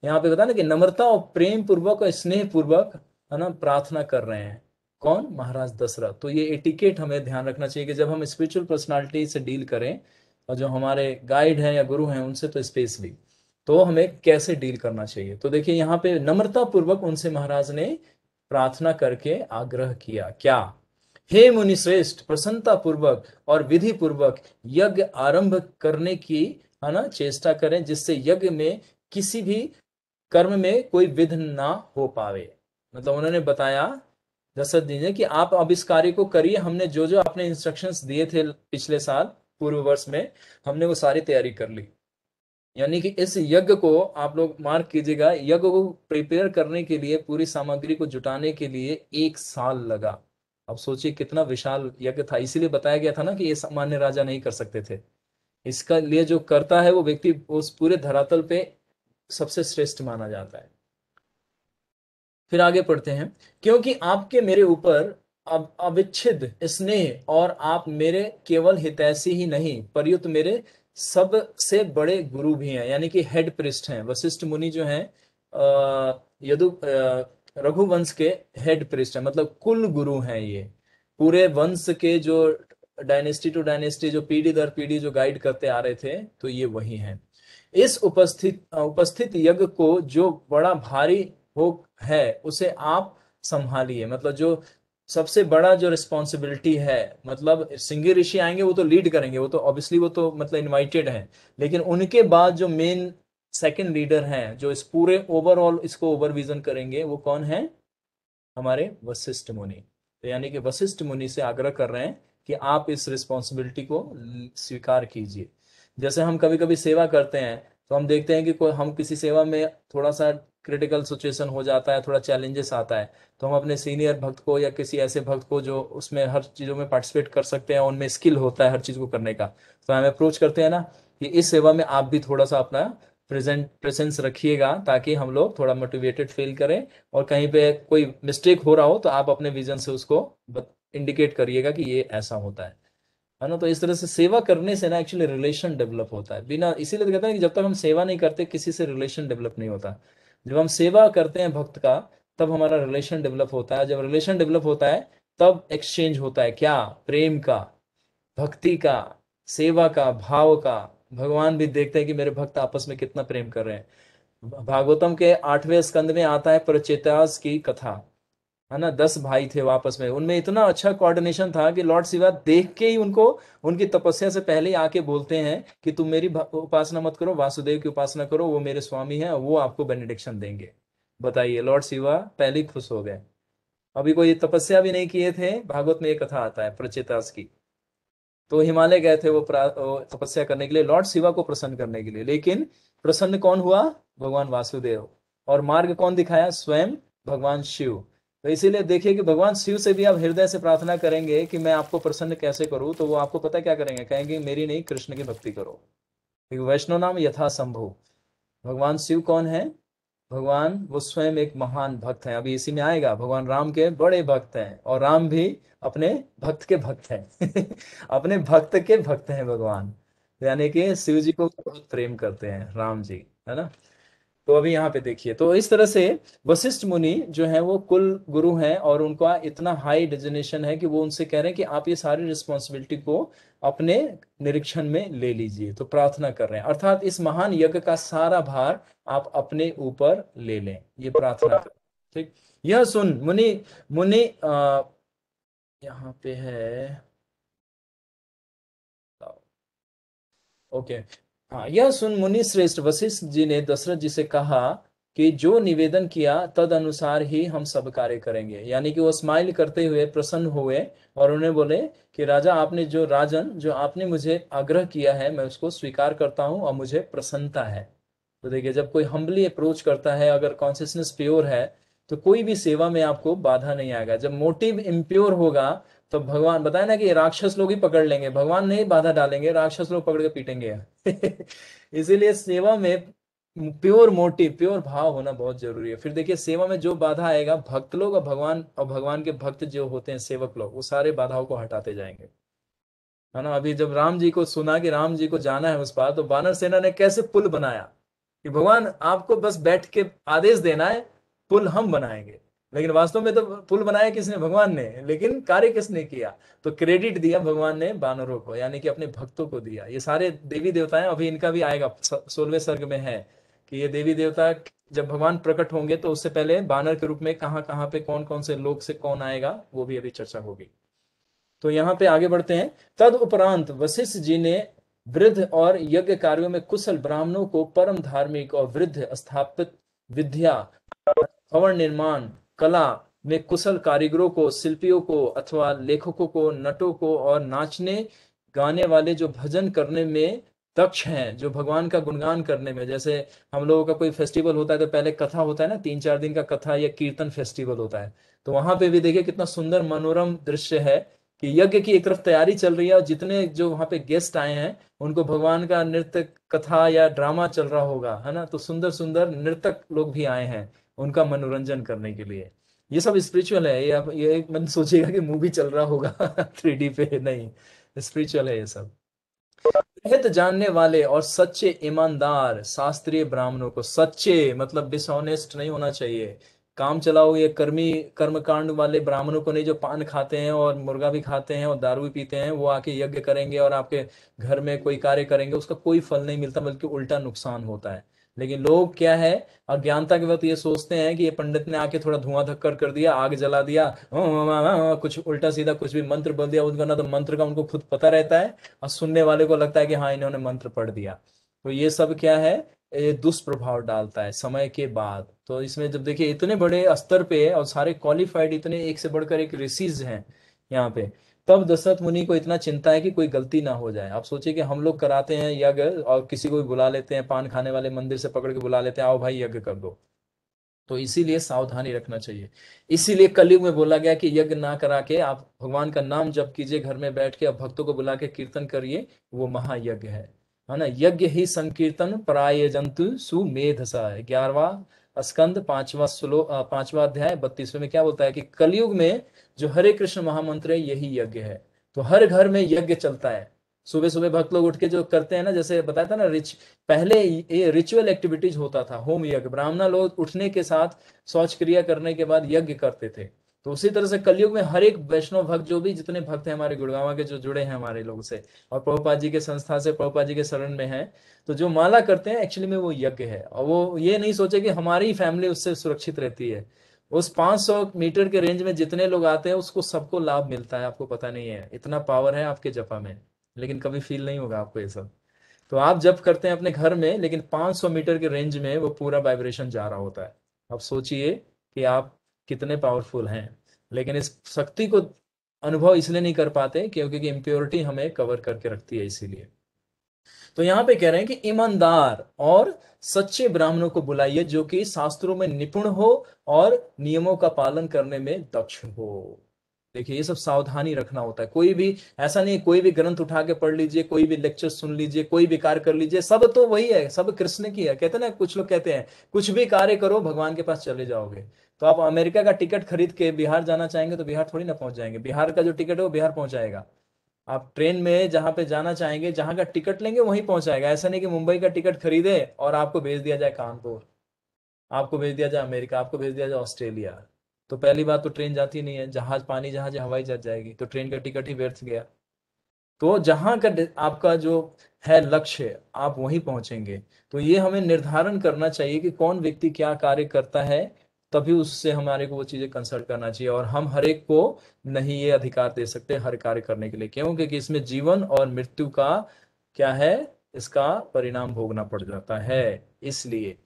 यहाँ पे बता ना कि नम्रता और प्रेम पूर्वक और स्नेह पूर्वक है ना प्रार्थना कर रहे हैं। कौन, महाराज दशरथ। तो ये एटिकेट हमें ध्यान रखना चाहिए कि जब हम स्पिरिचुअल पर्सनालिटी से डील करें और जो हमारे गाइड हैं या गुरु हैं उनसे तो स्पेशली, तो हमें कैसे डील करना चाहिए। तो देखिए यहाँ पे नम्रता पूर्वक उनसे महाराज ने प्रार्थना करके आग्रह किया क्या, हे मुनि श्रेष्ठ, प्रसन्नता पूर्वक और विधि पूर्वक यज्ञ आरंभ करने की, है ना, चेष्टा करें, जिससे यज्ञ में किसी भी कर्म में कोई विघ्न ना हो पावे। मतलब उन्होंने बताया दशरथ जी ने कि आप अब इस कार्य को करिए, हमने जो जो आपने इंस्ट्रक्शंस दिए थे पिछले साल पूर्व वर्ष में, हमने वो सारी तैयारी कर ली। यानी कि इस यज्ञ को आप लोग मार्क कीजिएगा, यज्ञ को प्रिपेयर करने के लिए, पूरी सामग्री को जुटाने के लिए 1 साल लगा। अब सोचिए कितना विशाल यज्ञ था, इसीलिए बताया गया था ना कि ये सामान्य राजा नहीं कर सकते थे। इसका लिए जो करता है वो व्यक्ति उस पूरे धरातल पे सबसे श्रेष्ठ माना जाता है। फिर आगे पढ़ते हैं, क्योंकि आपके मेरे ऊपर अब अविच्छिद स्नेह, और आप मेरे केवल हितैषी ही नहीं परयुक्त मेरे सबसे बड़े गुरु भी हैं, यानी कि हेड प्रिस्ट हैं। वशिष्ठ मुनि जो हैं यदु रघुवंश के हेड प्रिस्ट हैं, मतलब कुल गुरु हैं ये। पूरे वंश के जो डायनेस्टी टू डायनेस्टी, जो पीढ़ी दर पीढ़ी जो गाइड करते आ रहे थे, तो ये वही हैं। इस उपस्थित यज्ञ को जो बड़ा भारी हो है, उसे आप संभालिए। मतलब जो सबसे बड़ा जो रिस्पॉन्सिबिलिटी है, मतलब सिंगी ऋषि आएंगे वो तो लीड करेंगे, वो तो ऑब्वियसली वो तो मतलब इनवाइटेड हैं, लेकिन उनके बाद जो मेन सेकंड लीडर हैं, जो इस पूरे ओवरऑल इसको ओवरविजन करेंगे, वो कौन है, हमारे वशिष्ठ मुनि। तो यानी कि वशिष्ठ मुनि से आग्रह कर रहे हैं कि आप इस रिस्पॉन्सिबिलिटी को स्वीकार कीजिए। जैसे हम कभी कभी सेवा करते हैं तो हम देखते हैं कि कोई हम किसी सेवा में थोड़ा सा क्रिटिकल सिचुएशन हो जाता है, थोड़ा चैलेंजेस आता है, तो हम अपने सीनियर भक्त को या किसी ऐसे भक्त को जो उसमें हर चीज़ों में पार्टिसिपेट कर सकते हैं, उनमें स्किल होता है हर चीज़ को करने का, तो हम अप्रोच करते हैं ना कि इस सेवा में आप भी थोड़ा सा अपना प्रेजेंस रखिएगा, ताकि हम लोग थोड़ा मोटिवेटेड फील करें, और कहीं पे कोई मिस्टेक हो रहा हो तो आप अपने विजन से उसको इंडिकेट करिएगा कि ये ऐसा होता है ना। तो इस तरह से सेवा करने से ना एक्चुअली रिलेशन डेवलप होता है। बिना, इसीलिए तो कहते हैं कि जब तक हम सेवा नहीं करते किसी से रिलेशन डेवलप नहीं होता। जब हम सेवा करते हैं भक्त का, तब हमारा रिलेशन डेवलप होता है। जब रिलेशन डेवलप होता है तब एक्सचेंज होता है क्या, प्रेम का, भक्ति का, सेवा का, भाव का। भगवान भी देखते हैं कि मेरे भक्त आपस में कितना प्रेम कर रहे हैं। भागवतम के 8वें स्कंद में आता है प्रचेतास की कथा, है ना। 10 भाई थे वापस में, उनमें इतना अच्छा कोऑर्डिनेशन था कि लॉर्ड शिवा देख के ही उनको, उनकी तपस्या से पहले ही आके बोलते हैं कि तुम मेरी उपासना मत करो, वासुदेव की उपासना करो, वो मेरे स्वामी हैं, वो आपको बेनिडिक्शन देंगे। बताइए, लॉर्ड शिवा पहले ही खुश हो गए। अभी कोई तपस्या भी नहीं किए थे, भागवत में एक कथा आता है प्रचेतास की। तो हिमालय गए थे वो तपस्या करने के लिए, लॉर्ड शिवा को प्रसन्न करने के लिए, लेकिन प्रसन्न कौन हुआ, भगवान वासुदेव। और मार्ग कौन दिखाया, स्वयं भगवान शिव। तो इसीलिए देखिए कि भगवान शिव से भी आप हृदय से प्रार्थना करेंगे कि मैं आपको प्रसन्न कैसे करूं, तो वो आपको पता है क्या करेंगे, कहेंगे मेरी नहीं कृष्ण की भक्ति करो, क्योंकि वैष्णव नाम यथा संभव। भगवान शिव कौन है, भगवान वो स्वयं एक महान भक्त हैं। अभी इसी में आएगा, भगवान राम के बड़े भक्त हैं, और राम भी अपने भक्त के भक्त हैं अपने भक्त के भक्त हैं भगवान। यानी कि शिव जी को बहुत प्रेम करते हैं राम जी, है ना। तो अभी यहाँ पे देखिए, तो इस तरह से वशिष्ठ मुनि जो है वो कुल गुरु हैं, और उनका इतना हाई डेजिग्नेशन है कि वो उनसे कह रहे हैं कि आप ये सारी रिस्पॉन्सिबिलिटी को अपने निरीक्षण में ले लीजिए। तो प्रार्थना कर रहे हैं, अर्थात इस महान यज्ञ का सारा भार आप अपने ऊपर ले लें, ये प्रार्थना कर। ठीक, यह सुन मुनि, मुनि यहाँ पे है, ओके, हाँ, यह सुन मुनि श्रेष्ठ वशिष्ठ जी ने दशरथ जी से कहा कि जो निवेदन किया तद अनुसार ही हम सब कार्य करेंगे। यानी कि वो स्माइल करते हुए प्रसन्न हुए, और उन्हें बोले कि राजा, आपने जो राजन जो आपने मुझे आग्रह किया है, मैं उसको स्वीकार करता हूँ और मुझे प्रसन्नता है। तो देखिए, जब कोई हम्बली अप्रोच करता है, अगर कॉन्शियसनेस प्योर है, तो कोई भी सेवा में आपको बाधा नहीं आएगा। जब मोटिव इम्प्योर होगा, तो भगवान बताए ना कि राक्षस लोग ही पकड़ लेंगे, भगवान नहीं बाधा डालेंगे, राक्षस लोग पकड़ के पीटेंगे इसीलिए सेवा में प्योर मोटिव, प्योर भाव होना बहुत जरूरी है। फिर देखिए, सेवा में जो बाधा आएगा, भक्त लोग और भगवान के भक्त जो होते हैं सेवक लोग, वो सारे बाधाओं को हटाते जाएंगे, है ना। अभी जब राम जी को सुना कि राम जी को जाना है उस पार, तो वानर सेना ने कैसे पुल बनाया कि भगवान आपको बस बैठ के आदेश देना है, पुल हम बनाएंगे। लेकिन वास्तव में तो पुल बनाया किसने? भगवान ने। लेकिन कार्य किसने किया? तो क्रेडिट दिया भगवान ने वानरों को, यानी कि अपने भक्तों को दिया। ये सारे देवी देवता हैं, अभी इनका भी आएगा 16वें सर्ग में है कि ये देवी देवता जब भगवान प्रकट होंगे तो उससे पहले बानर के रूप में कहाँ कहाँ पे कौन कौन से लोग से कौन आएगा, वो भी अभी चर्चा होगी। तो यहाँ पे आगे बढ़ते हैं। तद उपरांत वशिष्ठ जी ने वृद्ध और यज्ञ कार्यों में कुशल ब्राह्मणों को परम धार्मिक और वृद्ध स्थापित विद्या, भवन निर्माण, कला में कुशल कारीगरों को, शिल्पियों को अथवा लेखकों को, नटों को और नाचने गाने वाले जो भजन करने में दक्ष हैं, जो भगवान का गुणगान करने में, जैसे हम लोगों का कोई फेस्टिवल होता है तो पहले कथा होता है ना, 3-4 दिन का कथा या कीर्तन फेस्टिवल होता है। तो वहां पे भी देखिए कितना सुंदर मनोरम दृश्य है कि यज्ञ की एक तरफ तैयारी चल रही है और जितने जो वहां पे गेस्ट आए हैं उनको भगवान का नृत्य कथा या ड्रामा चल रहा होगा, है ना। तो सुंदर सुंदर नर्तक लोग भी आए हैं उनका मनोरंजन करने के लिए। ये सब स्पिरिचुअल है। ये मन सोचेगा कि मूवी चल रहा होगा 3D पे, नहीं, स्पिरिचुअल है ये सब। हित जानने वाले और सच्चे ईमानदार शास्त्रीय ब्राह्मणों को, सच्चे मतलब डिसऑनेस्ट नहीं होना चाहिए, काम चलाओ ये कर्मी कर्मकांड वाले ब्राह्मणों को नहीं, जो पान खाते हैं और मुर्गा भी खाते हैं और दारू भी पीते हैं, वो आके यज्ञ करेंगे और आपके घर में कोई कार्य करेंगे, उसका कोई फल नहीं मिलता बल्कि उल्टा नुकसान होता है। लेकिन लोग क्या है, अज्ञानता के वक्त ये सोचते हैं कि ये पंडित ने आके थोड़ा धुआं धक्कर कर दिया, आग जला दिया, कुछ उल्टा सीधा कुछ भी मंत्र बोल दिया उनका, ना तो मंत्र का उनको खुद पता रहता है और सुनने वाले को लगता है कि हाँ इन्होंने मंत्र पढ़ दिया। तो ये सब क्या है, ये दुष्प्रभाव डालता है समय के बाद। तो इसमें जब देखिए इतने बड़े स्तर पे और सारे क्वालिफाइड, इतने एक से बढ़कर एक ऋषिज हैं यहाँ पे, तब दशरथ मुनि को इतना चिंता है कि कोई गलती ना हो जाए। आप सोचिए कि हम लोग कराते हैं यज्ञ और किसी को भी बुला लेते हैं, पान खाने वाले मंदिर से पकड़ के बुला लेते हैं, आओ भाई यज्ञ कर दो। तो इसीलिए सावधानी रखना चाहिए। इसीलिए कलयुग में बोला गया कि यज्ञ ना करा के आप भगवान का नाम जप कीजिए घर में बैठ के, अब भक्तों को बुला के कीर्तन करिए, वो महायज्ञ है ना। यज्ञ ही संकीर्तन पराय जंतु सुमेध सा है। 11वां स्कंद 5वां श्लोक 5वां अध्याय 32वें में क्या बोलता है कि कलयुग में जो हरे कृष्ण महामंत्र है यही यज्ञ है। तो हर घर में यज्ञ चलता है। सुबह सुबह भक्त लोग उठ के जो करते हैं ना, जैसे बताया था ना, पहले ये रिचुअल एक्टिविटीज होता था, होम यज्ञ, ब्राह्मण लोग उठने के साथ शौच क्रिया करने के बाद यज्ञ करते थे। तो उसी तरह से कलयुग में हर एक वैष्णव भक्त, जो भी जितने भक्त हैं हमारे गुड़गांव के जो जुड़े हैं हमारे लोग से और प्रभुपाद जी के संस्था से, प्रभुपाद जी के शरण में है, तो जो माला करते हैं एक्चुअली में वो यज्ञ है। और वो ये नहीं सोचे कि हमारी फैमिली उससे सुरक्षित रहती है। उस 500 मीटर के रेंज में जितने लोग आते हैं उसको सबको लाभ मिलता है। आपको पता नहीं है, इतना पावर है आपके जपा में, लेकिन कभी फील नहीं होगा आपको ये सब। तो आप जब करते हैं अपने घर में, लेकिन 500 मीटर के रेंज में वो पूरा वाइब्रेशन जा रहा होता है। अब सोचिए कि आप कितने पावरफुल हैं। लेकिन इस शक्ति को अनुभव इसलिए नहीं कर पाते क्योंकि इम्प्योरिटी हमें कवर करके रखती है, इसीलिए। तो यहाँ पे कह रहे हैं कि ईमानदार और सच्चे ब्राह्मणों को बुलाइए जो कि शास्त्रों में निपुण हो और नियमों का पालन करने में दक्ष हो। देखिए ये सब सावधानी रखना होता है। कोई भी ऐसा नहीं, कोई भी ग्रंथ उठा के पढ़ लीजिए, कोई भी लेक्चर सुन लीजिए, कोई भी कार्य कर लीजिए, सब तो वही है, सब कृष्ण की है। कहते हैं ना, कुछ लोग कहते हैं कुछ भी कार्य करो भगवान के पास चले जाओगे। तो आप अमेरिका का टिकट खरीद के बिहार जाना चाहेंगे तो बिहार थोड़ी ना पहुंच जाएंगे। बिहार का जो टिकट है वो बिहार पहुंचाएगा। आप ट्रेन में जहां पे जाना चाहेंगे, जहां का टिकट लेंगे वहीं पहुंचाएगा। ऐसा नहीं कि मुंबई का टिकट खरीदे और आपको भेज दिया जाए कानपुर, आपको भेज दिया जाए अमेरिका, आपको भेज दिया जाए ऑस्ट्रेलिया। तो पहली बात तो ट्रेन जाती नहीं है, जहाज पानी जहाज हवाई जहाज जाएगी, तो ट्रेन का टिकट ही व्यर्थ गया। तो जहां का आपका जो है लक्ष्य, आप वहीं पहुंचेंगे। तो ये हमें निर्धारण करना चाहिए कि कौन व्यक्ति क्या कार्य करता है, तभी उससे हमारे को वो चीजें कंसल्ट करना चाहिए। और हम हर एक को नहीं ये अधिकार दे सकते हर कार्य करने के लिए, क्यों? क्योंकि इसमें जीवन और मृत्यु का क्या है, इसका परिणाम भोगना पड़ जाता है। इसलिए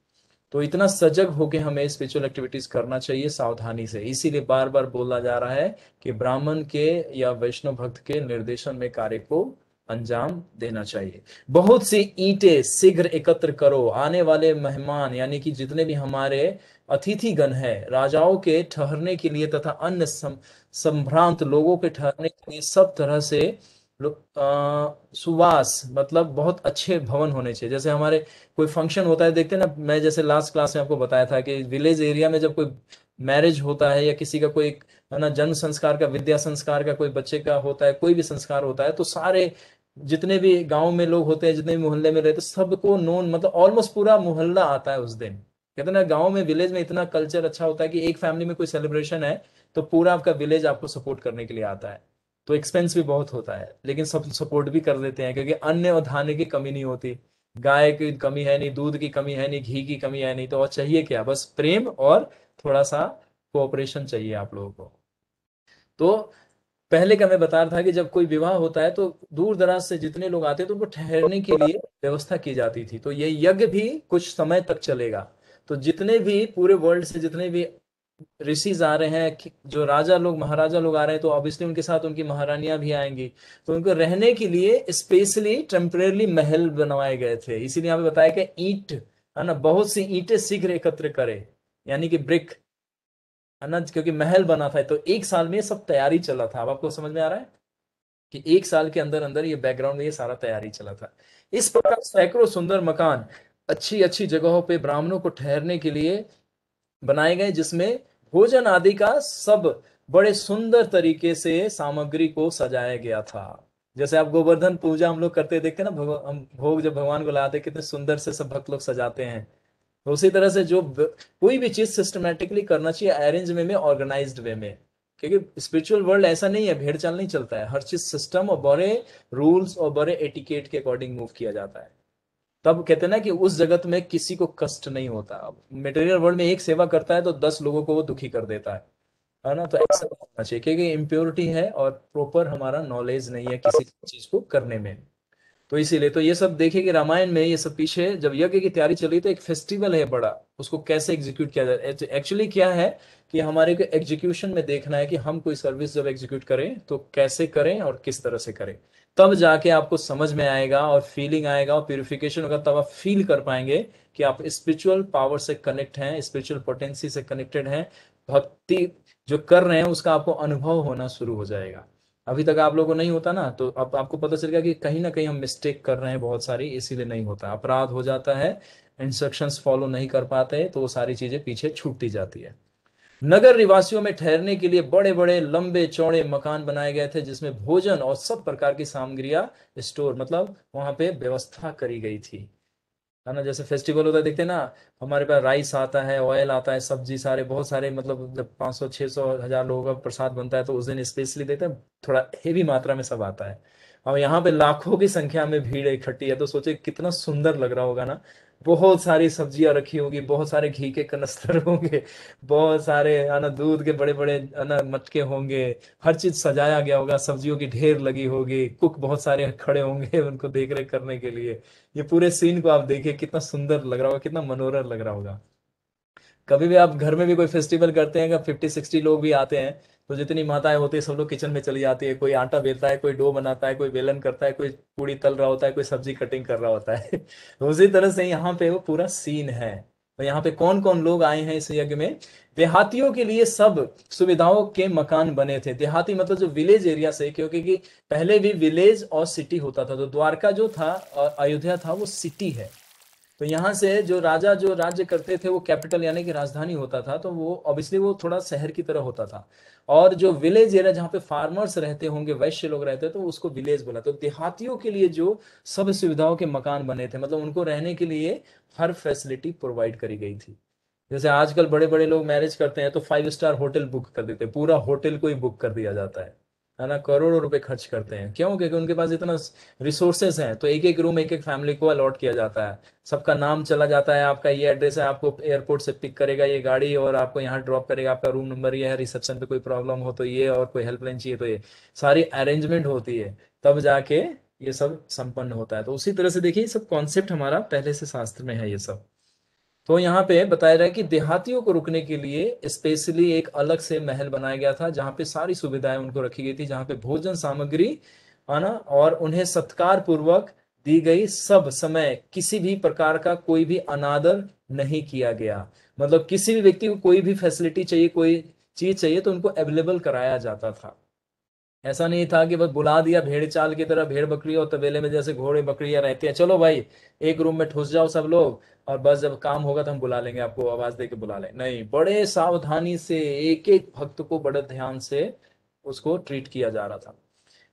तो इतना सजग होके हमें स्पिरिचुअल एक्टिविटीज करना चाहिए सावधानी से। इसीलिए बार बार बोला जा रहा है कि ब्राह्मण के या वैष्णव भक्त के निर्देशन में कार्य को अंजाम देना चाहिए। बहुत सी ईंटें शीघ्र एकत्र करो, आने वाले मेहमान यानी कि जितने भी हमारे अतिथि गण है, राजाओं के ठहरने के लिए तथा अन्य संभ्रांत लोगों के ठहरने के लिए सब तरह से सुवास मतलब बहुत अच्छे भवन होने चाहिए। जैसे हमारे कोई फंक्शन होता है, देखते हैं ना, मैं जैसे लास्ट क्लास में आपको बताया था कि विलेज एरिया में जब कोई मैरिज होता है या किसी का कोई है ना जन्म संस्कार का, विद्या संस्कार का, कोई बच्चे का होता है, कोई भी संस्कार होता है, तो सारे जितने भी गांव में लोग होते हैं, जितने भी मोहल्ले में रहते हैं, सबको नोन मतलब ऑलमोस्ट पूरा मोहल्ला आता है उस दिन। कहते हैं ना गांव में, विलेज में इतना कल्चर अच्छा होता है कि एक फैमिली में कोई सेलिब्रेशन है तो पूरा आपका विलेज आपको सपोर्ट करने के लिए आता है। तो एक्सपेंस भी बहुत होता है, लेकिन सब सपोर्ट भी कर देते हैं, क्योंकि अन्न और धान्य की कमी नहीं होती। गाय की कमी है नहीं, दूध की कमी है नहीं, घी की कमी है नहीं, तो और चाहिए क्या, बस प्रेम और थोड़ा सा कोऑपरेशन चाहिए आप लोगों को। तो पहले का मैं बता रहा था कि जब कोई विवाह होता है तो दूर दराज से जितने लोग आते हैं तो उनको ठहरने के लिए व्यवस्था की जाती थी। तो ये यज्ञ भी कुछ समय तक चलेगा। तो जितने भी पूरे वर्ल्ड से जितने भी ऋषिज आ रहे हैं, जो राजा लोग महाराजा लोग आ रहे हैं, तो ऑब्वियसली उनके साथ उनकी महारानियां भी आएंगी। तो उनको रहने के लिए स्पेशली टेम्परेरी महल बनवाए गए थे। इसीलिए यहाँ पे बताया कि ईंट, है ना, बहुत सी ईंटें शीघ्र एकत्र करे, यानी कि ब्रिक, है ना, क्योंकि महल बना था। तो एक साल में ये सब तैयारी चला था। अब आपको समझ में आ रहा है कि एक साल के अंदर अंदर ये बैकग्राउंड में ये सारा तैयारी चला था। इस प्रकार सैकड़ों सुंदर मकान अच्छी अच्छी जगहों पे ब्राह्मणों को ठहरने के लिए बनाए गए, जिसमें भोजन आदि का सब बड़े सुंदर तरीके से सामग्री को सजाया गया था। जैसे आप गोवर्धन पूजा हम लोग करते देखते हैं ना, हम भोग जब भगवान को लाते कितने सुंदर से सब भक्त लोग सजाते हैं। तो उसी तरह से जो कोई भी चीज सिस्टमेटिकली करना चाहिए, अरेंज वे में, ऑर्गेनाइज्ड वे में। क्योंकि स्पिरिचुअल वर्ल्ड ऐसा नहीं है भेड़ चाल नहीं चलता है, हर चीज सिस्टम और बड़े रूल्स और बड़े एटिकेट के अकॉर्डिंग मूव किया जाता है। तब कहते हैं ना कि उस जगत में किसी को कष्ट नहीं होता। अब मटेरियल वर्ल्ड में एक सेवा करता है तो 10 लोगों को वो दुखी कर देता है ना। तो ऐसा होना चाहिए, क्योंकि इम्प्योरिटी है और प्रॉपर हमारा नॉलेज नहीं है किसी चीज को करने में। तो इसीलिए तो ये सब देखिए कि रामायण में ये सब पीछे जब यज्ञ की तैयारी चली तो एक फेस्टिवल है बड़ा, उसको कैसे एग्जीक्यूट किया जाए। एक्चुअली क्या है कि हमारे को एग्जीक्यूशन में देखना है कि हम कोई सर्विस जब एग्जीक्यूट करें तो कैसे करें और किस तरह से करें। तब जाके आपको समझ में आएगा और फीलिंग आएगा और प्यूरिफिकेशन होगा, तब आप फील कर पाएंगे कि आप स्पिरिचुअल पावर से कनेक्ट हैं, स्पिरिचुअल पोटेंसी से कनेक्टेड हैं। भक्ति जो कर रहे हैं उसका आपको अनुभव होना शुरू हो जाएगा। अभी तक आप लोगों को नहीं होता ना, तो अब आपको पता चल गया कि कहीं ना कहीं हम मिस्टेक कर रहे हैं बहुत सारी, इसीलिए नहीं होता, अपराध हो जाता है, इंस्ट्रक्शंस फॉलो नहीं कर पाते, तो वो सारी चीजें पीछे छूटती जाती है। नगर निवासियों में ठहरने के लिए बड़े बड़े लंबे चौड़े मकान बनाए गए थे, जिसमें भोजन और सब प्रकार की सामग्रियां स्टोर, मतलब वहां पे व्यवस्था करी गई थी, है ना। जैसे फेस्टिवल होता है देखते हैं ना, हमारे पास राइस आता है, ऑयल आता है, सब्जी सारे बहुत सारे, मतलब जब 500 600 1000 लोगों का प्रसाद बनता है तो उस दिन स्पेशली देते हैं, थोड़ा हेवी मात्रा में सब आता है। और यहाँ पे लाखों की संख्या में भीड़ इकट्ठी है, तो सोचे कितना सुंदर लग रहा होगा ना। बहुत सारी सब्जियां रखी होगी, बहुत सारे घी के कनस्तर होंगे, बहुत सारे, है ना, दूध के बड़े बड़े, है ना, मटके होंगे। हर चीज सजाया गया होगा, सब्जियों की ढेर लगी होगी, कुक बहुत सारे खड़े होंगे उनको देख रेख करने के लिए। ये पूरे सीन को आप देखिए, कितना सुंदर लग रहा होगा, कितना मनोरम लग रहा होगा। कभी भी आप घर में भी कोई फेस्टिवल करते हैं, अगर 50 60 लोग भी आते हैं, तो जितनी माताएं होती है सब लोग किचन में चली जाती है, कोई आटा बेलता है, कोई डो बनाता है, कोई बेलन करता है, कोई पूड़ी तल रहा होता है, कोई सब्जी कटिंग कर रहा होता है। तो उसी तरह से यहाँ पे वो पूरा सीन है। तो यहाँ पे कौन कौन लोग आए हैं इस यज्ञ में। देहातियों के लिए सब सुविधाओं के मकान बने थे। देहाती मतलब जो विलेज एरिया से, क्योंकि कि पहले भी विलेज और सिटी होता था, तो द्वारका जो था और अयोध्या था वो सिटी है। तो यहाँ से जो राजा जो राज्य करते थे वो कैपिटल यानी कि राजधानी होता था, तो वो ऑब्वियसली वो थोड़ा शहर की तरह होता था। और जो विलेज एरिया जहाँ पे फार्मर्स रहते होंगे, वैश्य लोग रहते, तो उसको विलेज बोला। तो देहातियों के लिए जो सब सुविधाओं के मकान बने थे, मतलब उनको रहने के लिए हर फैसिलिटी प्रोवाइड करी गई थी। जैसे आजकल बड़े बड़े लोग मैरिज करते हैं तो 5 स्टार होटल बुक कर देते हैं, पूरा होटल को ही बुक कर दिया जाता है ना। करोड़ों रुपए खर्च करते हैं, क्यों? क्योंकि उनके पास इतना रिसोर्सेस हैं। तो एक एक रूम एक एक फैमिली को अलॉट किया जाता है, सबका नाम चला जाता है, आपका ये एड्रेस है, आपको एयरपोर्ट से पिक करेगा ये गाड़ी और आपको यहाँ ड्रॉप करेगा, आपका रूम नंबर ये है, रिसेप्शन पे कोई प्रॉब्लम हो तो ये, और कोई हेल्पलाइन चाहिए तो ये, सारी अरेंजमेंट होती है, तब जाके ये सब संपन्न होता है। तो उसी तरह से देखिए सब कॉन्सेप्ट हमारा पहले से शास्त्र में है ये सब। तो यहाँ पे बताया रहा है कि देहातियों को रुकने के लिए स्पेशली एक अलग से महल बनाया गया था, जहाँ पे सारी सुविधाएं उनको रखी गई थी, जहाँ पे भोजन सामग्री, है ना, और उन्हें सत्कार पूर्वक दी गई। सब समय किसी भी प्रकार का कोई भी अनादर नहीं किया गया। मतलब किसी भी व्यक्ति को कोई भी फैसिलिटी चाहिए, कोई चीज चाहिए, तो उनको अवेलेबल कराया जाता था। ऐसा नहीं था कि बस बुला दिया भेड़ चाल की तरह, भेड़ बकरी और तबेले में जैसे घोड़े बकरियां रहती है, चलो भाई एक रूम में ठुस जाओ सब लोग, और बस जब काम होगा तो हम बुला लेंगे, आपको आवाज दे के बुला लें। नहीं, बड़े सावधानी से एक एक भक्त को बड़े ध्यान से उसको ट्रीट किया जा रहा था।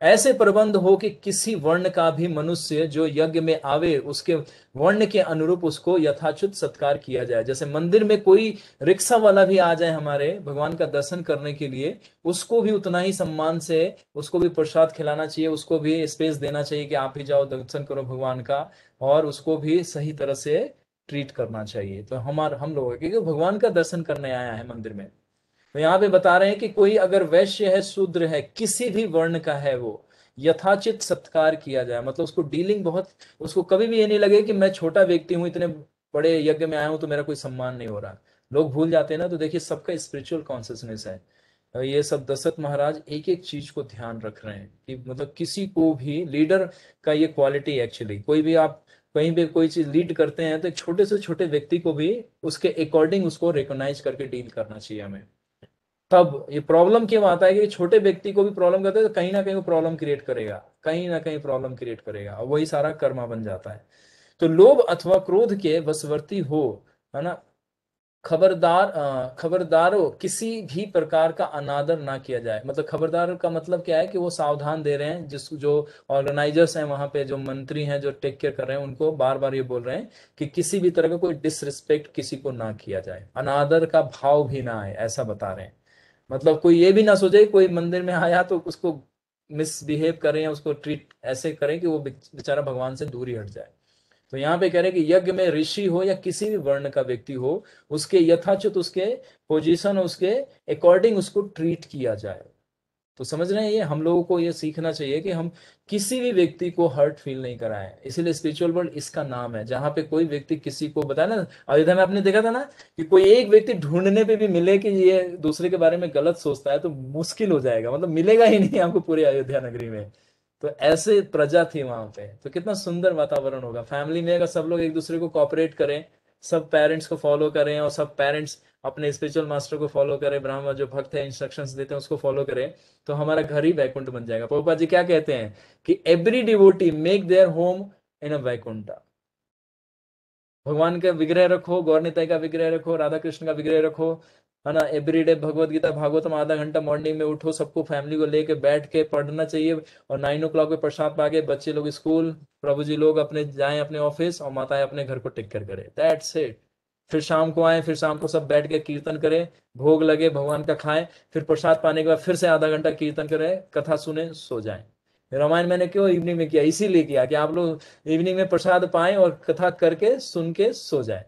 ऐसे प्रबंध हो कि किसी वर्ण का भी मनुष्य जो यज्ञ में आवे उसके वर्ण के अनुरूप उसको यथाचित सत्कार किया जाए। जैसे मंदिर में कोई रिक्शा वाला भी आ जाए हमारे भगवान का दर्शन करने के लिए, उसको भी उतना ही सम्मान से उसको भी प्रसाद खिलाना चाहिए, उसको भी स्पेस देना चाहिए कि आप ही जाओ दर्शन करो भगवान का, और उसको भी सही तरह से ट्रीट करना चाहिए। तो हम लोग, क्योंकि भगवान का दर्शन करने आया है मंदिर में। तो यहाँ पे बता रहे हैं कि कोई अगर वैश्य है, शूद्र है, किसी भी वर्ण का है, वो यथाचित सत्कार किया जाए। मतलब उसको डीलिंग बहुत, उसको कभी भी ये नहीं लगे कि मैं छोटा व्यक्ति हूं, इतने बड़े यज्ञ में आया हूं तो मेरा कोई सम्मान नहीं हो रहा। लोग भूल जाते हैं ना। तो देखिए सबका स्पिरिचुअल कॉन्सियसनेस है। ये सब दशरथ महाराज एक एक चीज को ध्यान रख रहे हैं कि मतलब किसी को भी लीडर का ये क्वालिटी एक्चुअली, कोई भी आप कहीं भी कोई चीज लीड करते हैं तो एक छोटे से छोटे व्यक्ति को भी उसके अकॉर्डिंग उसको रिकॉग्नाइज करके डील करना चाहिए हमें। तब ये प्रॉब्लम क्यों आता है कि छोटे व्यक्ति को भी प्रॉब्लम करते हैं तो कहीं ना कहीं वो प्रॉब्लम क्रिएट करेगा, कहीं ना कहीं प्रॉब्लम क्रिएट करेगा, और वही सारा कर्मा बन जाता है। तो लोभ अथवा क्रोध के वशवर्ती हो, है ना, खबरदारो किसी भी प्रकार का अनादर ना किया जाए। मतलब खबरदार का मतलब क्या है कि वो सावधान दे रहे हैं, जिस जो ऑर्गेनाइजर्स हैं वहां पे, जो मंत्री हैं जो टेक केयर कर रहे हैं, उनको बार बार ये बोल रहे हैं कि किसी भी तरह का कोई डिसरिस्पेक्ट किसी को ना किया जाए, अनादर का भाव भी ना आए, ऐसा बता रहे हैं। मतलब कोई ये भी ना सोचे कोई मंदिर में आया तो उसको मिसबिहेव करें या उसको ट्रीट ऐसे करें कि वो बेचारा भगवान से दूर ही हट जाए। तो यहाँ पे कह रहे हैं कि यज्ञ में ऋषि हो या किसी भी वर्ण का व्यक्ति हो, उसके यथाचित उसके पोजीशन उसके अकॉर्डिंग उसको ट्रीट किया जाए। तो समझ रहे हैं, ये हम लोगों को ये सीखना चाहिए कि हम किसी भी व्यक्ति को हर्ट फील नहीं कराएं। इसीलिए स्पिरिचुअल वर्ल्ड इसका नाम है, जहां पे कोई व्यक्ति किसी को बताया ना। अयोध्या में आपने देखा था ना कि कोई एक व्यक्ति ढूंढने पे भी मिले कि ये दूसरे के बारे में गलत सोचता है तो मुश्किल हो जाएगा, मतलब मिलेगा ही नहीं आपको पूरे अयोध्या नगरी में। तो ऐसे प्रजा थी वहां पे, तो कितना सुंदर वातावरण होगा फैमिली में अगर सब लोग एक दूसरे को कोऑपरेट करें, सब पेरेंट्स को फॉलो करें और सब पेरेंट्स अपने स्पिरिचुअल मास्टर को फॉलो करें, ब्राह्मण जो भक्त है इंस्ट्रक्शंस देते हैं उसको फॉलो करें, तो हमारा घर ही वैकुंठ बन जाएगा। प्रभुपाद जी क्या कहते हैं कि every devotee make their home in a Vaikuntha. भगवान का विग्रह रखो, गौर निताई का विग्रह रखो, राधा कृष्ण का विग्रह रखो, है ना। एवरीडे भगवत गीता भागवतम आधा घंटा मॉर्निंग में उठो, सबको फैमिली को लेके बैठ के पढ़ना चाहिए। और 9 o'clock पे प्रसाद पाके बच्चे लोग स्कूल, प्रभु जी लोग अपने जाएं अपने ऑफिस, और माताएं अपने घर को टेक केयर करें। That's it. फिर शाम को आए, फिर शाम को सब बैठ के कीर्तन करें, भोग लगे भगवान का खाएं, फिर प्रसाद पाने के बाद फिर से आधा घंटा कीर्तन करें, कथा सुने, सो जाएं। रामायण मैंने क्यों इवनिंग में किया, इसीलिए किया कि आप लोग इवनिंग में प्रसाद पाएं और कथा करके सुन के सो जाए।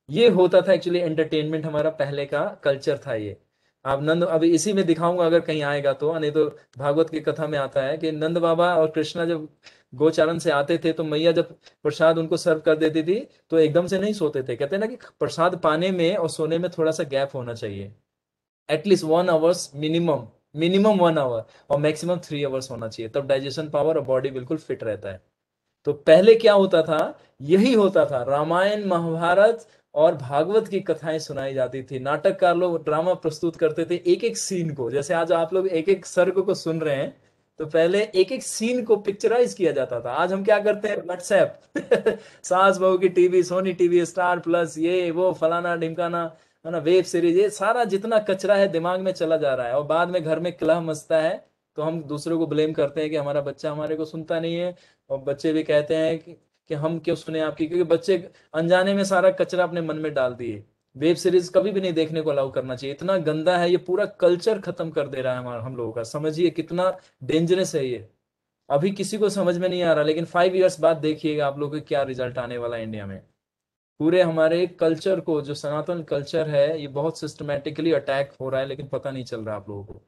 ये होता था एक्चुअली एंटरटेनमेंट, हमारा पहले का कल्चर था ये। आप नंद, अभी इसी में दिखाऊंगा अगर कहीं आएगा तो, नहीं तो भागवत की कथा में आता है कि नंद बाबा और कृष्णा जब गोचारण से आते थे तो मैया जब प्रसाद उनको सर्व कर देती थी तो एकदम से नहीं सोते थे। कहते हैं ना कि प्रसाद पाने में और सोने में थोड़ा सा गैप होना चाहिए, at least 1 hours minimum, minimum 1 hour, और मैक्सिमम 3 आवर्स होना चाहिए, तब डाइजेशन पावर और बॉडी बिल्कुल फिट रहता है। तो पहले क्या होता था, यही होता था, रामायण महाभारत और भागवत की कथाएं सुनाई जाती थी, नाटककार लोग ड्रामा प्रस्तुत करते थे एक एक सीन को, जैसे आज आप लोग एक एक सर्ग को सुन रहे हैं, तो पहले एक एक सीन को पिक्चराइज किया जाता था। आज हम क्या करते हैं, व्हाट्सएप सास बहू की TV, Sony TV, star plus, ये वो फलाना ढिमकाना, है ना, वेब सीरीज, ये सारा जितना कचरा है दिमाग में चला जा रहा है, और बाद में घर में कलह मचता है। तो हम दूसरों को ब्लेम करते हैं कि हमारा बच्चा हमारे को सुनता नहीं है, और बच्चे भी कहते हैं कि हम क्यों सुने आपकी, क्योंकि बच्चे अनजाने में सारा कचरा अपने मन में डाल दिए। वेब सीरीज कभी भी नहीं देखने को अलाउ करना चाहिए, इतना गंदा है ये, पूरा कल्चर खत्म कर दे रहा है हमारा, हम लोगों का। समझिए कितना डेंजरस है ये। अभी किसी को समझ में नहीं आ रहा, लेकिन 5 years बाद देखिएगा आप लोगों को क्या रिजल्ट आने वाला है इंडिया में। पूरे हमारे कल्चर को, जो सनातन कल्चर है, ये बहुत सिस्टमेटिकली अटैक हो रहा है, लेकिन पता नहीं चल रहा आप लोगों को।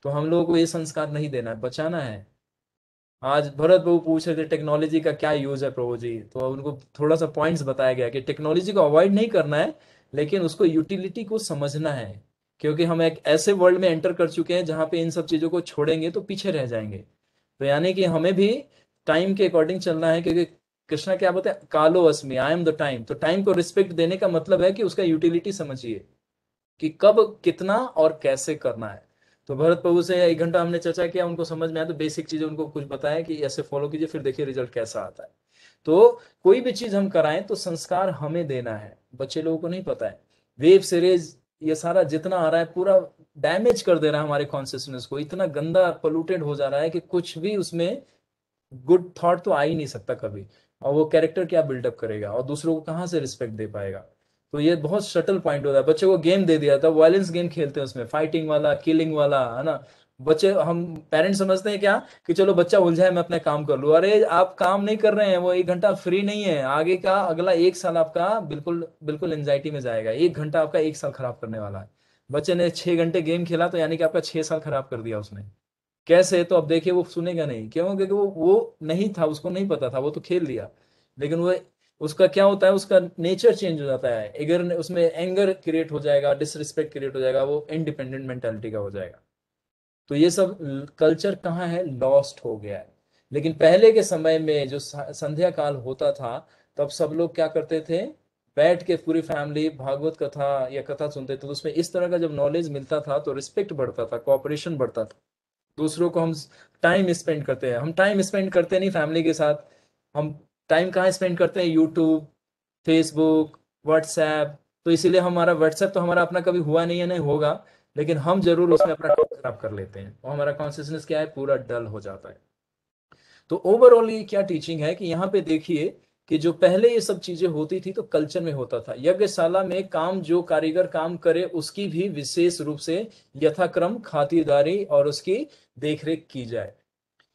तो हम लोगों को ये संस्कार नहीं देना है, बचाना है। आज भरत बाबू पूछ रहे थे टेक्नोलॉजी का क्या यूज है प्रभु जी, तो उनको थोड़ा सा पॉइंट्स बताया गया कि टेक्नोलॉजी को अवॉइड नहीं करना है, लेकिन उसको यूटिलिटी को समझना है। क्योंकि हम एक ऐसे वर्ल्ड में एंटर कर चुके हैं जहां पे इन सब चीजों को छोड़ेंगे तो पीछे रह जाएंगे। तो यानी कि हमें भी टाइम के अकॉर्डिंग चलना है, क्योंकि कृष्णा क्या बोलते हैं, कालो अस्मि, आई एम द टाइम। तो टाइम को रिस्पेक्ट देने का मतलब है कि उसका यूटिलिटी समझिए कि कब कितना और कैसे करना है। तो भरत प्रभु से 1 घंटा हमने चर्चा किया, उनको समझ में आया, तो बेसिक चीजें उनको कुछ बताया कि ऐसे फॉलो कीजिए, फिर देखिए रिजल्ट कैसा आता है। तो कोई भी चीज हम कराएं तो संस्कार हमें देना है, बच्चे लोगों को नहीं पता है। वेब सीरीज ये सारा जितना आ रहा है पूरा डैमेज कर दे रहा है हमारे कॉन्शियसनेस को, इतना गंदा पोल्यूटेड हो जा रहा है कि कुछ भी उसमें गुड थॉट तो आ ही नहीं सकता कभी। और वो कैरेक्टर क्या बिल्डअप करेगा और दूसरों को कहाँ से रिस्पेक्ट दे पाएगा। तो ये बहुत शटल पॉइंट होता है। बच्चे को गेम दे दिया था, वायलेंस गेम खेलते हैं, उसमें फाइटिंग वाला, किलिंग वाला, है ना। बच्चे, हम पेरेंट्स समझते हैं क्या कि चलो बच्चा उलझा है मैं अपना काम कर लूँ। अरे आप काम नहीं कर रहे हैं, वो 1 घंटा फ्री नहीं है, आगे का अगला 1 साल आपका बिल्कुल बिल्कुल एंजाइटी में जाएगा। 1 घंटा आपका 1 साल खराब करने वाला है। बच्चे ने 6 घंटे गेम खेला तो यानी कि आपका 6 साल खराब कर दिया उसने। कैसे? तो अब देखिए वो सुनेगा नहीं, क्यों? क्योंकि वो नहीं था, उसको नहीं पता था, वो तो खेल लिया। लेकिन वो, उसका क्या होता है, उसका नेचर चेंज हो जाता है। अगर उसमें एंगर क्रिएट हो जाएगा, डिसरिस्पेक्ट क्रिएट हो जाएगा, वो इंडिपेंडेंट मेंटालिटी का हो जाएगा। तो ये सब कल्चर कहाँ है, लॉस्ट हो गया है। लेकिन पहले के समय में जो संध्या काल होता था, तब सब लोग क्या करते थे, बैठ के पूरी फैमिली भागवत कथा या कथा सुनते थे। तो उसमें इस तरह का जब नॉलेज मिलता था तो रिस्पेक्ट बढ़ता था, कोऑपरेशन बढ़ता था। दूसरों को हम टाइम स्पेंड करते हैं, हम टाइम स्पेंड करते नहीं फैमिली के साथ। हम टाइम कहाँ स्पेंड करते हैं, यूट्यूब, फेसबुक, व्हाट्सएप। तो इसीलिए हमारा व्हाट्सएप तो हमारा अपना कभी हुआ नहीं है, नहीं होगा। लेकिन हम जरूर उसमें अपना टाइम खराब कर लेते हैं और हमारा कॉन्सियसनेस क्या है, पूरा डल हो जाता है। तो ओवरऑल ये क्या टीचिंग है कि यहाँ पे देखिए कि जो पहले ये सब चीजें होती थी तो कल्चर में होता था। यज्ञशाला में काम, जो कारीगर काम करे उसकी भी विशेष रूप से यथाक्रम खातिरदारी और उसकी देखरेख की जाए।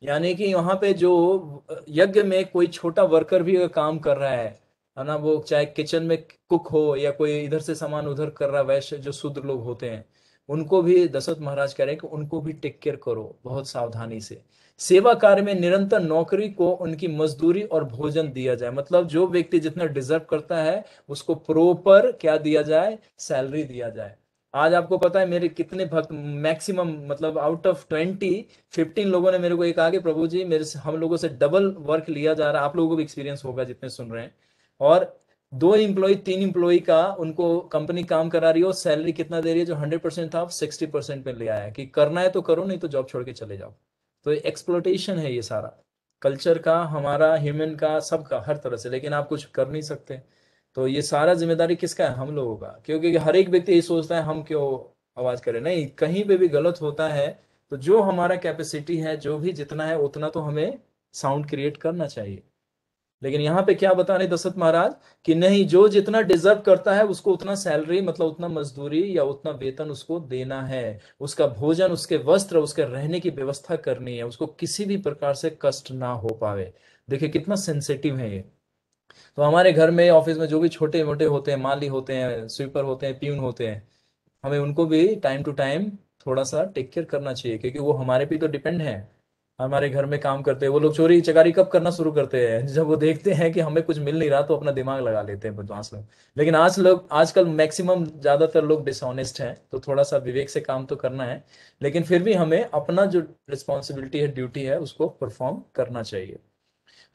यानी कि वहां पे जो यज्ञ में कोई छोटा वर्कर भी अगर काम कर रहा है ना, वो चाहे किचन में कुक हो या कोई इधर से सामान उधर कर रहा है, वैश्य जो शूद्र लोग होते हैं, उनको भी दशरथ महाराज कह रहे हैं कि उनको भी टेक केयर करो बहुत सावधानी से। सेवा कार्य में निरंतर नौकरी को उनकी मजदूरी और भोजन दिया जाए। मतलब जो व्यक्ति जितना डिजर्व करता है उसको प्रॉपर क्या दिया जाए, सैलरी दिया जाए। आज आपको पता है मेरे कितने भक्त, मैक्सिमम मतलब आउट ऑफ 15 लोगों ने मेरे को एक कहा कि प्रभु जी मेरे से, हम लोगों से डबल वर्क लिया जा रहा है। आप लोगों को भी एक्सपीरियंस होगा जितने सुन रहे हैं। और 2 एम्प्लॉय 3 एम्प्लॉय का उनको कंपनी काम करा रही हो, सैलरी कितना दे रही है, जो 100% था आप 60% में ले आया है कि करना है तो करो, नहीं तो जॉब छोड़ के चले जाओ। तो एक्सप्लोटेशन है ये सारा, कल्चर का, हमारा, ह्यूमन का, सबका, हर तरह से। लेकिन आप कुछ कर नहीं सकते। तो ये सारा जिम्मेदारी किसका है, हम लोगों का। क्योंकि हर एक व्यक्ति यही सोचता है हम क्यों आवाज करें। नहीं, कहीं पे भी गलत होता है तो जो हमारा कैपेसिटी है, जो भी जितना है उतना तो हमें साउंड क्रिएट करना चाहिए। लेकिन यहाँ पे क्या बता रहे दशरथ महाराज कि नहीं, जो जितना डिजर्व करता है उसको उतना सैलरी, मतलब उतना मजदूरी या उतना वेतन उसको देना है। उसका भोजन, उसके वस्त्र, उसके रहने की व्यवस्था करनी है, उसको किसी भी प्रकार से कष्ट ना हो पावे। देखिए कितना सेंसिटिव है ये। तो हमारे घर में, ऑफिस में जो भी छोटे मोटे होते हैं, माली होते हैं, स्वीपर होते हैं, प्यून होते हैं, हमें उनको भी टाइम टू टाइम थोड़ा सा टेक केयर करना चाहिए। क्योंकि वो हमारे पे तो डिपेंड है। हमारे घर में काम करते हैं वो लोग, चोरी चकारी कब करना शुरू करते हैं, जब वो देखते हैं कि हमें कुछ मिल नहीं रहा तो अपना दिमाग लगा लेते हैं बदमाश लोग। लेकिन आजकल मैक्सिमम ज्यादातर लोग डिसऑनेस्ट हैं, तो थोड़ा सा विवेक से काम तो करना है। लेकिन फिर भी हमें अपना जो रिस्पॉन्सिबिलिटी है, ड्यूटी है, उसको परफॉर्म करना चाहिए।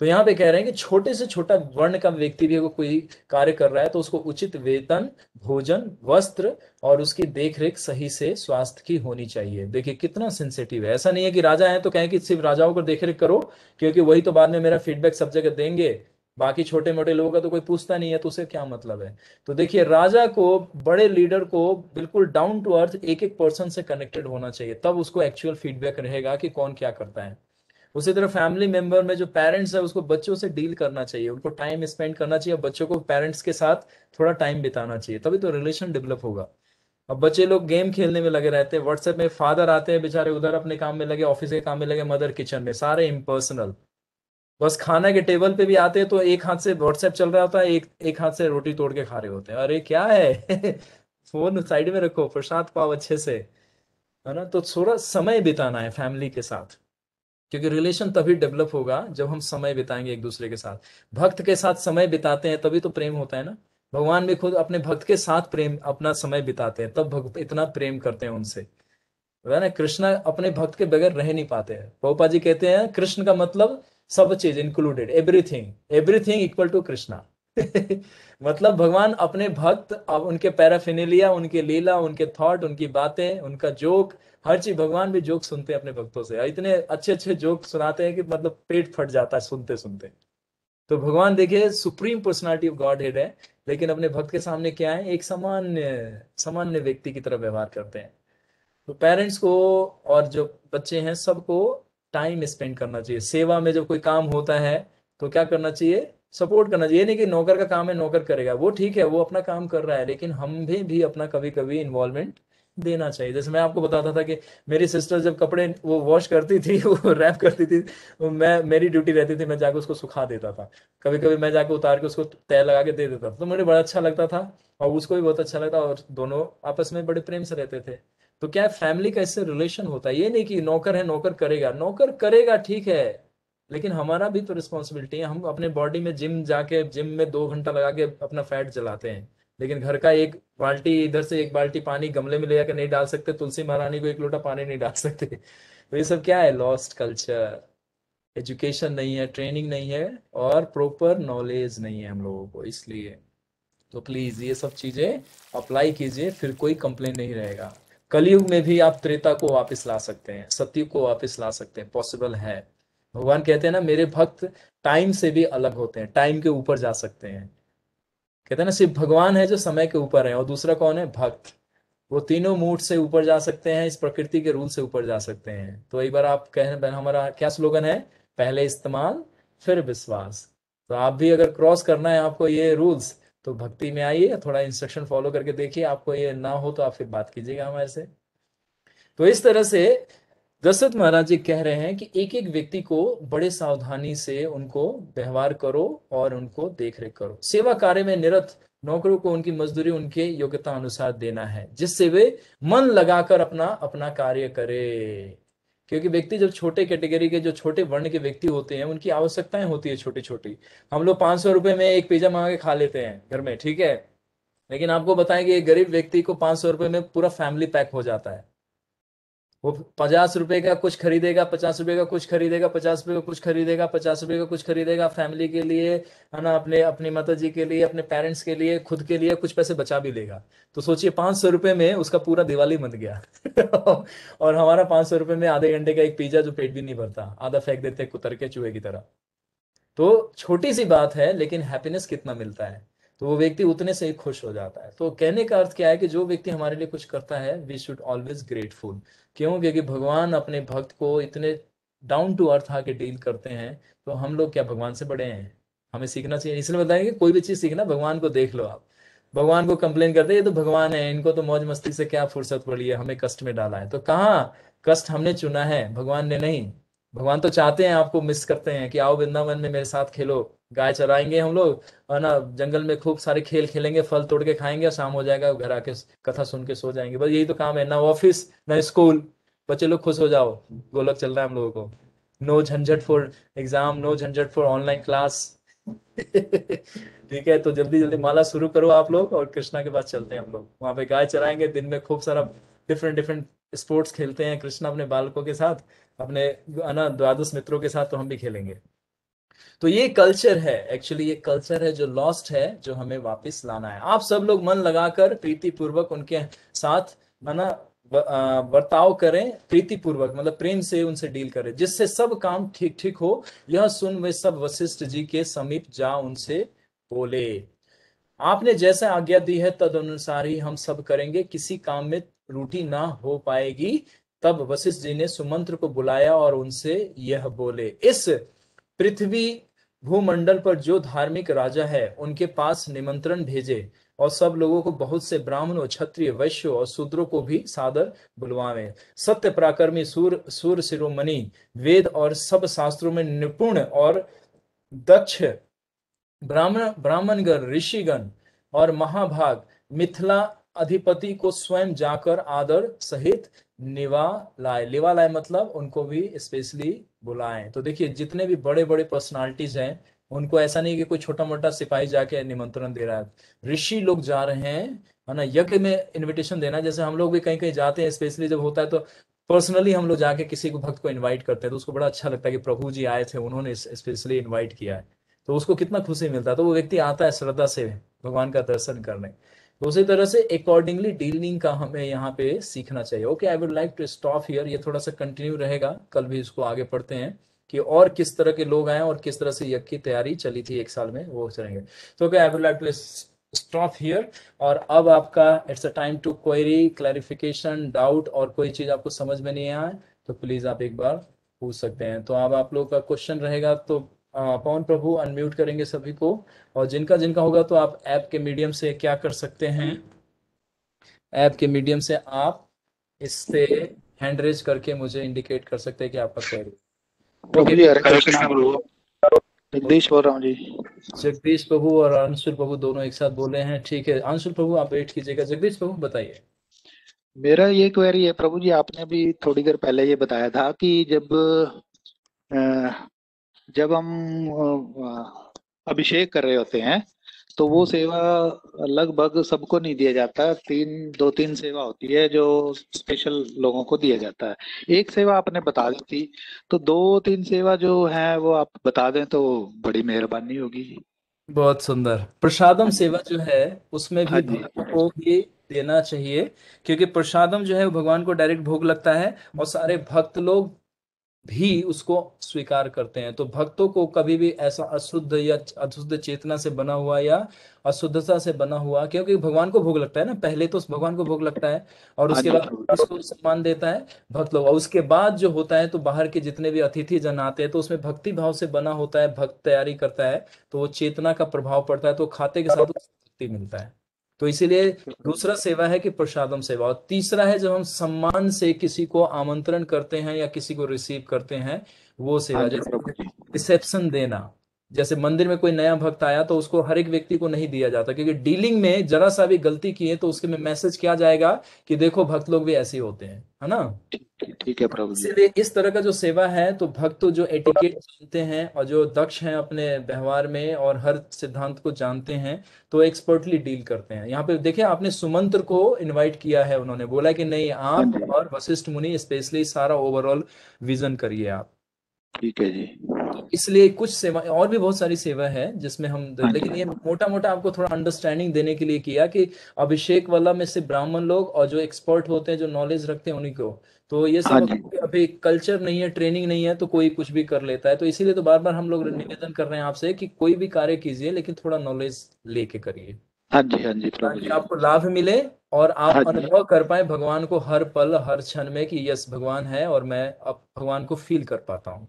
तो यहाँ पे कह रहे हैं कि छोटे से छोटा वर्ण का व्यक्ति भी अगर कोई कार्य कर रहा है तो उसको उचित वेतन, भोजन, वस्त्र और उसकी देखरेख सही से स्वास्थ्य की होनी चाहिए। देखिए कितना सेंसिटिव है। ऐसा नहीं है कि राजा है तो कहें कि सिर्फ राजाओं को देखरेख करो, क्योंकि वही तो बाद में मेरा फीडबैक सब जगह देंगे, बाकी छोटे मोटे लोगों का तो कोई पूछता नहीं है, तो उसे क्या मतलब है। तो देखिए राजा को, बड़े लीडर को बिल्कुल डाउन टू अर्थ एक एक पर्सन से कनेक्टेड होना चाहिए, तब उसको एक्चुअल फीडबैक रहेगा कि कौन क्या करता है। उसी तरह फैमिली मेंबर में जो पेरेंट्स है उसको बच्चों से डील करना चाहिए, उनको टाइम स्पेंड करना चाहिए, बच्चों को पेरेंट्स के साथ थोड़ा टाइम बिताना चाहिए, तभी तो रिलेशन डेवलप होगा। अब बच्चे लोग गेम खेलने में लगे रहते हैं, व्हाट्सएप में, फादर आते हैं बेचारे उधर अपने काम में लगे, ऑफिस के काम में लगे, मदर किचन में, सारे इम्पर्सनल। बस खाना के टेबल पे भी आते हैं तो एक हाथ से व्हाट्सएप चल रहा होता है, एक एक हाथ से रोटी तोड़ के खा रहे होते हैं। अरे क्या है फोन साइड में रखो, प्रसाद पाओ अच्छे से, है ना। तो थोड़ा समय बिताना है फैमिली के साथ, क्योंकि रिलेशन तभी डेवलप होगा जब हम समय बिताएंगे एक दूसरे के साथ। भक्त के साथ समय बिताते हैं तभी तो प्रेम होता है ना। भगवान भी खुद अपने भक्त के साथ प्रेम, अपना समय बिताते हैं, तब भक्त इतना प्रेम करते हैं उनसे, है ना। कृष्णा अपने भक्त के बगैर रह नहीं पाते हैं। पौपा जी कहते हैं कृष्ण का मतलब सब चीज included, everything, everything equal to Krishna मतलब भगवान अपने भक्त, अब उनके पैराफिनेलिया, उनके लीला, उनके थॉट, उनकी बातें, उनका जोक, हर चीज, भगवान भी जोक सुनते हैं अपने भक्तों से, इतने अच्छे अच्छे जोक सुनाते हैं कि मतलब पेट फट जाता है सुनते सुनते। तो भगवान देखिए supreme personality of God head है, लेकिन अपने भक्त के सामने क्या है, एक सामान्य सामान्य व्यक्ति की तरह व्यवहार करते हैं। तो पेरेंट्स को और जो बच्चे हैं सबको टाइम स्पेंड करना चाहिए। सेवा में जब कोई काम होता है तो क्या करना चाहिए, सपोर्ट करना चाहिए। नहीं कि नौकर का काम है नौकर करेगा, वो ठीक है, वो अपना काम कर रहा है, लेकिन हम भी अपना कभी कभी इन्वॉल्वमेंट देना चाहिए। जैसे मैं आपको बताता था कि मेरी सिस्टर जब कपड़े वो वॉश करती थी वो रैप करती थी, तो मैं, मेरी ड्यूटी रहती थी, मैं जाके उसको सुखा देता था। कभी कभी मैं जाके उतार के उसको तय लगा के दे देता था, तो मुझे बड़ा अच्छा लगता था और उसको भी बहुत अच्छा लगता, और दोनों आपस में बड़े प्रेम से रहते थे। तो क्या है, फैमिली का इससे रिलेशन होता है। ये नहीं कि नौकर है नौकर करेगा, नौकर करेगा ठीक है, लेकिन हमारा भी तो रिस्पॉन्सिबिलिटी है। हम अपने बॉडी में जिम जाके जिम में 2 घंटा लगा के अपना फैट जलाते हैं, लेकिन घर का एक बाल्टी, इधर से एक बाल्टी पानी गमले में ले जाकर नहीं डाल सकते, तुलसी महारानी को एक लोटा पानी नहीं डाल सकते। तो ये सब क्या है, लॉस्ट कल्चर। एजुकेशन नहीं है, ट्रेनिंग नहीं है, और प्रॉपर नॉलेज नहीं है हम लोगों को, इसलिए। तो प्लीज ये सब चीजें अप्लाई कीजिए, फिर कोई कंप्लेन नहीं रहेगा। कलयुग में भी आप त्रेता को वापस ला सकते हैं, सतयुग को वापस ला सकते हैं, पॉसिबल है। भगवान कहते हैं ना, मेरे भक्त टाइम से भी अलग होते हैं, टाइम के ऊपर जा सकते हैं। कहते हैं ना, सिर्फ भगवान है जो समय के ऊपर है, और दूसरा कौन है, भक्त। वो तीनों मूड से ऊपर जा सकते हैं, इस प्रकृति के रूल से ऊपर जा सकते हैं। तो एक बार आप कहें, हमारा क्या स्लोगन है, पहले इस्तेमाल फिर विश्वास। तो आप भी अगर क्रॉस करना है आपको ये रूल्स, तो भक्ति में आइए, थोड़ा इंस्ट्रक्शन फॉलो करके देखिए। आपको ये ना हो तो आप फिर बात कीजिएगा हमारे से। तो इस तरह से दशरथ महाराज जी कह रहे हैं कि एक एक व्यक्ति को बड़े सावधानी से उनको व्यवहार करो और उनको देख रेख करो। सेवा कार्य में निरत नौकरों को उनकी मजदूरी उनके योग्यता अनुसार देना है, जिससे वे मन लगाकर अपना अपना कार्य करे। क्योंकि व्यक्ति जब छोटे कैटेगरी के, जो छोटे वर्ण के व्यक्ति होते हैं, उनकी आवश्यकताएं होती है छोटी छोटी। हम लोग 500 रुपए में एक पिज्जा मंगा के खा लेते हैं घर में, ठीक है, लेकिन आपको बताएं कि एक गरीब व्यक्ति को 500 रुपए में पूरा फैमिली पैक हो जाता है। वो 50 रुपए का कुछ खरीदेगा, 50 रुपए का कुछ खरीदेगा, 50 रुपए का कुछ खरीदेगा, 50 रुपए का कुछ खरीदेगा फैमिली के लिए, है ना, अपने अपनी माता जी के लिए, अपने पेरेंट्स के लिए, खुद के लिए कुछ पैसे बचा भी लेगा। तो सोचिए 500 रुपए में उसका पूरा दिवाली बन गया। और हमारा 500 रुपए में आधे घंटे का एक पिज्जा जो पेट भी नहीं भरता, आधा फेंक देते कुतर के चूहे की तरह। तो छोटी सी बात है, लेकिन हैप्पीनेस कितना मिलता है, तो वो व्यक्ति उतने से ही खुश हो जाता है। तो कहने का अर्थ क्या है कि जो व्यक्ति हमारे लिए कुछ करता है, वी शुड ऑलवेज ग्रेटफुल। क्यों, क्योंकि भगवान अपने भक्त को इतने डाउन टू अर्थ आके डील करते हैं। तो हम लोग क्या भगवान से बड़े हैं, हमें सीखना चाहिए। इसलिए बताएंगे कोई भी चीज सीखना, भगवान को देख लो आप। भगवान को कंप्लेन करते हैं, ये तो भगवान है, इनको तो मौज मस्ती से क्या फुर्सत पड़ी है, हमें कष्ट में डाला है। तो कहाँ, कष्ट हमने चुना है, भगवान ने नहीं। भगवान तो चाहते हैं, आपको मिस करते हैं कि आओ वृंदावन में मेरे साथ खेलो, गाय चराएंगे हम लोग, और ना जंगल में खूब सारे खेल खेलेंगे, फल तोड़ के खाएंगे, और शाम हो जाएगा घर आके कथा सुन के सो जाएंगे। बस यही तो काम है, ना ऑफिस ना स्कूल। बच्चे लोग खुश हो जाओ, गोलक चल रहा है हम लोगों को। नो झंझट फॉर एग्जाम, नो झंझट फॉर ऑनलाइन क्लास। ठीक है, तो जल्दी जल्दी माला शुरू करो आप लोग, और कृष्णा के पास चलते हैं हम लोग। वहां पे गाय चराएंगे, दिन में खूब सारा डिफरेंट डिफरेंट स्पोर्ट्स खेलते हैं कृष्णा अपने बालकों के साथ, अपने ना द्वादश मित्रों के साथ, तो हम भी खेलेंगे। तो ये कल्चर है, एक्चुअली ये कल्चर है जो लॉस्ट है, जो हमें वापस लाना है। आप सब लोग मन लगाकर प्रीति पूर्वक उनके साथ, है ना, बर्ताव करें, प्रीति पूर्वक मतलब प्रेम से उनसे डील करें, जिससे सब काम ठीक ठीक हो। यह सुन वे सब वशिष्ठ जी के समीप जा उनसे बोले, आपने जैसा आज्ञा दी है तद अनुसार ही हम सब करेंगे, किसी काम में त्रुटि ना हो पाएगी। तब वशिष्ठ जी ने सुमंत्र को बुलाया और उनसे यह बोले, इस पृथ्वी भूमंडल पर जो धार्मिक राजा है उनके पास निमंत्रण भेजे, और सब लोगों को, बहुत से ब्राह्मणों, क्षत्रिय, वैश्यों और शूद्रों को भी सादर बुलवावे। सत्य पराक्रमी, सूर शिरोमणि, वेद और सब शास्त्रों में निपुण और दक्ष ब्राह्मणगण, ऋषिगण और महाभाग, मिथिला अधिपति को स्वयं जाकर आदर सहित निवा लाए। निवा लाए मतलब उनको भी स्पेशली बुलाएं। तो देखिए, जितने भी बड़े बड़े पर्सनालिटीज हैं, उनको ऐसा नहीं कि कोई छोटा मोटा सिपाही जाके निमंत्रण दे रहा है, ऋषि लोग जा रहे हैं, है ना, यज्ञ में इनविटेशन देना। जैसे हम लोग भी कहीं कहीं जाते हैं, स्पेशली जब होता है तो पर्सनली हम लोग जाके किसी को, भक्त को इनवाइट करते हैं, तो उसको बड़ा अच्छा लगता है कि प्रभु जी आए थे, उन्होंने स्पेशली इनवाइट किया है। तो उसको कितना खुशी मिलता है, तो वो व्यक्ति आता है श्रद्धा से भगवान का दर्शन करने। तो उसी तरह से अकॉर्डिंगली डीलिंग का हमें यहाँ पे सीखना चाहिए। Okay, I would like to stop here, ये थोड़ा सा कंटिन्यू रहेगा, कल भी इसको आगे पढ़ते हैं। कि और किस तरह के लोग आए और किस तरह से यज्ञ की तैयारी चली थी एक साल में, वो चलेंगे। तो क्या, I would like to stop here. और अब आपका it's a time to query, clarification, doubt, और कोई चीज आपको समझ में नहीं आए तो प्लीज आप एक बार पूछ सकते हैं। तो अब आप लोगों का क्वेश्चन रहेगा, तो पवन प्रभु अनम्यूट करेंगे सभी को, और जिनका जिनका होगा तो आप ऐप के मीडियम से क्या कर सकते हैं, ऐप के मीडियम से आप इससे हैंड रेज करके मुझे इंडिकेट कर सकते हैं कि आपका क्वेरी। प्रभु ओके, जी हरे कृष्णा प्रभु। जगदीश बोल रहा हूँ जी। जगदीश प्रभु और अंशुल प्रभु दोनों एक साथ बोले हैं, ठीक है। अंशुल प्रभु आप वेट कीजिएगा, जगदीश प्रभु बताइए। मेरा ये क्वेरी है प्रभु जी, आपने भी थोड़ी देर पहले ये बताया था कि अ, जब हम अभिषेक कर रहे होते हैं तो वो सेवा लगभग सबको नहीं दिया जाता। दो तीन सेवा होती है जो स्पेशल लोगों को दिया जाता है। एक सेवा आपने बता दी थी, तो दो तीन सेवा जो है वो आप बता दें तो बड़ी मेहरबानी होगी जी। बहुत सुंदर। प्रसादम हाँ जी। सेवा जो है उसमें हाँ भी जी। भक्त को भी देना चाहिए, क्योंकि प्रसादम जो है वो भगवान को डायरेक्ट भोग लगता है, और सारे भक्त लोग भी उसको स्वीकार करते हैं। तो भक्तों को कभी भी ऐसा अशुद्ध या अशुद्ध चेतना से बना हुआ या अशुद्धता से बना हुआ, क्योंकि भगवान को भोग लगता है ना, पहले तो उस भगवान को भोग लगता है और हाँ उसके जी बाद प्रभु जी। उसको सम्मान देता है भक्त लोग, और उसके बाद जो होता है तो बाहर के जितने भी अतिथि जन आते हैं तो उसमें भक्ति भाव से बना होता है, भक्त तैयारी करता है, तो वो चेतना का प्रभाव पड़ता है, तो खाते के साथ उसको शक्ति मिलता है। तो इसीलिए दूसरा सेवा है कि प्रसादम सेवा, और तीसरा है जब हम सम्मान से किसी को आमंत्रण करते हैं या किसी को रिसीव करते हैं, वो हाँ सेवा। जी जैसे प्रभु जी। रिसेप्शन देना, जैसे मंदिर में कोई नया भक्त आया तो उसको हर एक व्यक्ति को नहीं दिया जाता, क्योंकि डीलिंग में जरा सा भी गलती की है तो उसके में मैसेज क्या जाएगा कि देखो भक्त लोग भी ऐसे ही होते हैं, है ना। ठीक है प्रभु जी। इसीलिए इस तरह का जो सेवा है, तो भक्त जो एटिकेट जानते हैं और जो दक्ष हैं अपने व्यवहार में और हर सिद्धांत को जानते हैं, तो एक्सपर्टली डील करते हैं। यहाँ पे देखिए, आपने सुमंत्र को इनवाइट किया है, उन्होंने बोला कि नहीं, हाँ आप जी। और वशिष्ठ मुनि स्पेशली सारा ओवरऑल विजन करिए आप। ठीक है जी। तो इसलिए कुछ सेवा और भी बहुत सारी सेवा है जिसमें हम, हाँ लेकिन जी। ये मोटा मोटा आपको थोड़ा अंडरस्टैंडिंग देने के लिए किया कि अभिषेक वाला में से ब्राह्मण लोग और जो एक्सपर्ट होते हैं, जो नॉलेज रखते हैं, उन्हीं को। तो ये हाँ सब जी। अभी कल्चर नहीं है, ट्रेनिंग नहीं है, तो कोई कुछ भी कर लेता है। तो इसीलिए तो बार बार हम लोग निवेदन कर रहे हैं आपसे कि कोई भी कार्य कीजिए लेकिन थोड़ा नॉलेज लेके करिए, हाँ जी। हाँ जी प्रभु ताकि जी। आपको लाभ मिले और आप हाँ जी। अनुभव कर पाए भगवान को हर पल हर क्षण में, कि यस भगवान है और मैं अब भगवान को फील कर पाता हूँ।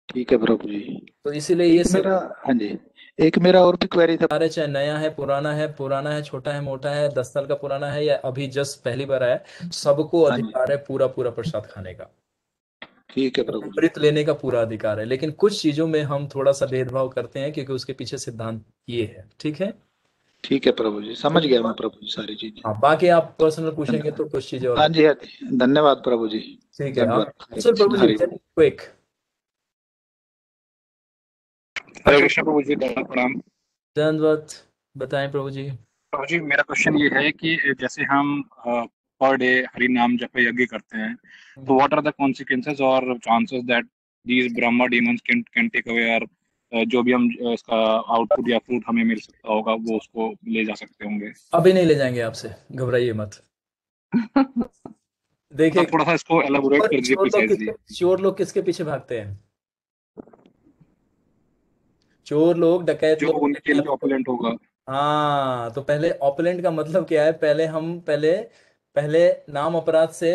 ठीक है प्रभु जी। तो इसीलिए ये एक सेवा, मेरा हाँ जी, एक मेरा और भी क्वेरी था। अरे चाहे नया है, पुराना है, छोटा है, मोटा है, 10 साल का पुराना है, या अभी जस्ट पहली बार आया है, सबको हाँ जी। अधिकार है पूरा पूरा प्रसाद खाने का, ठीक है प्रभु जी। अमृत लेने का पूरा अधिकार है। लेकिन कुछ चीजों में हम थोड़ा सा भेदभाव करते हैं क्योंकि उसके पीछे सिद्धांत ये है, ठीक है। ठीक है प्रभु जी, समझ गया मैं प्रभु जी सारी चीजें। हाँ, बाकी आप पर्सनल पूछेंगे धन्यवाद। तो कुछ चीजें और हाँ बता। जी, हाँ जी, धन्यवाद प्रभु जी। ठीक है, धन्यवाद। आप हरे सर प्रभु कृष्ण जी, हरि बोल। क्विक। हरे कृष्ण प्रभु जी, दंडवत प्रणाम। धन्यवाद, बताएं प्रभु जी। प्रभु जी, मेरा क्वेश्चन ये है कि जैसे हम पर डे हरि नाम जप यज्ञ करते हैं, तो व्हाट आर द कॉन्सिक्वेंसेस और chances that these Brahma demons can take away our, जो भी हम इसका आउटपुट या फ्रूट हमें मिल सकता होगा वो उसको ले जा सकते होंगे। अभी नहीं ले जाएंगे आपसे, घबराइए मत। देखिए, मतलब थोड़ा सा इसको एलाबोरेट कर दीजिए प्रिसाइजली। चोर लोग किसके पीछे भागते हैं? चोर लोग, डकैत जो लोग, उनके लिए ऑपुलेंट होगा। हाँ, तो पहले ऑपलेंट का मतलब क्या है, पहले नाम अपराध से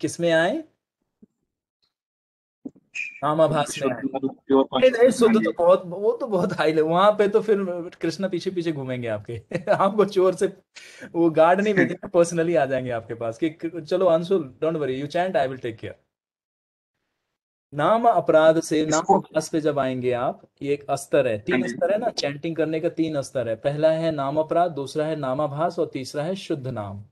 किस में आए? नामाभास में शुद्ध आए। मतलब प्योर नहीं नहीं, कॉन्शियसनेस में। हाँ शुद्ध तो जी। बहुत, वो तो बहुत हाई लेवल, वहां पे तो फिर कृष्णा पीछे पीछे घूमेंगे आपके। आपको चोर से वो गार्ड नहीं भेजेंगे, पर्सनली आ जाएंगे आपके पास कि चलो Anshul, don't worry, you chant, I will take care. नाम अपराध से नाम इसको। अभास पे जब आएंगे आप, ये एक अस्तर है, हाँ तीन जी। अस्तर है ना, चैंटिंग करने का तीन अस्तर है। पहला है नाम अपराध, दूसरा है नामाभास, और तीसरा है शुद्ध नाम।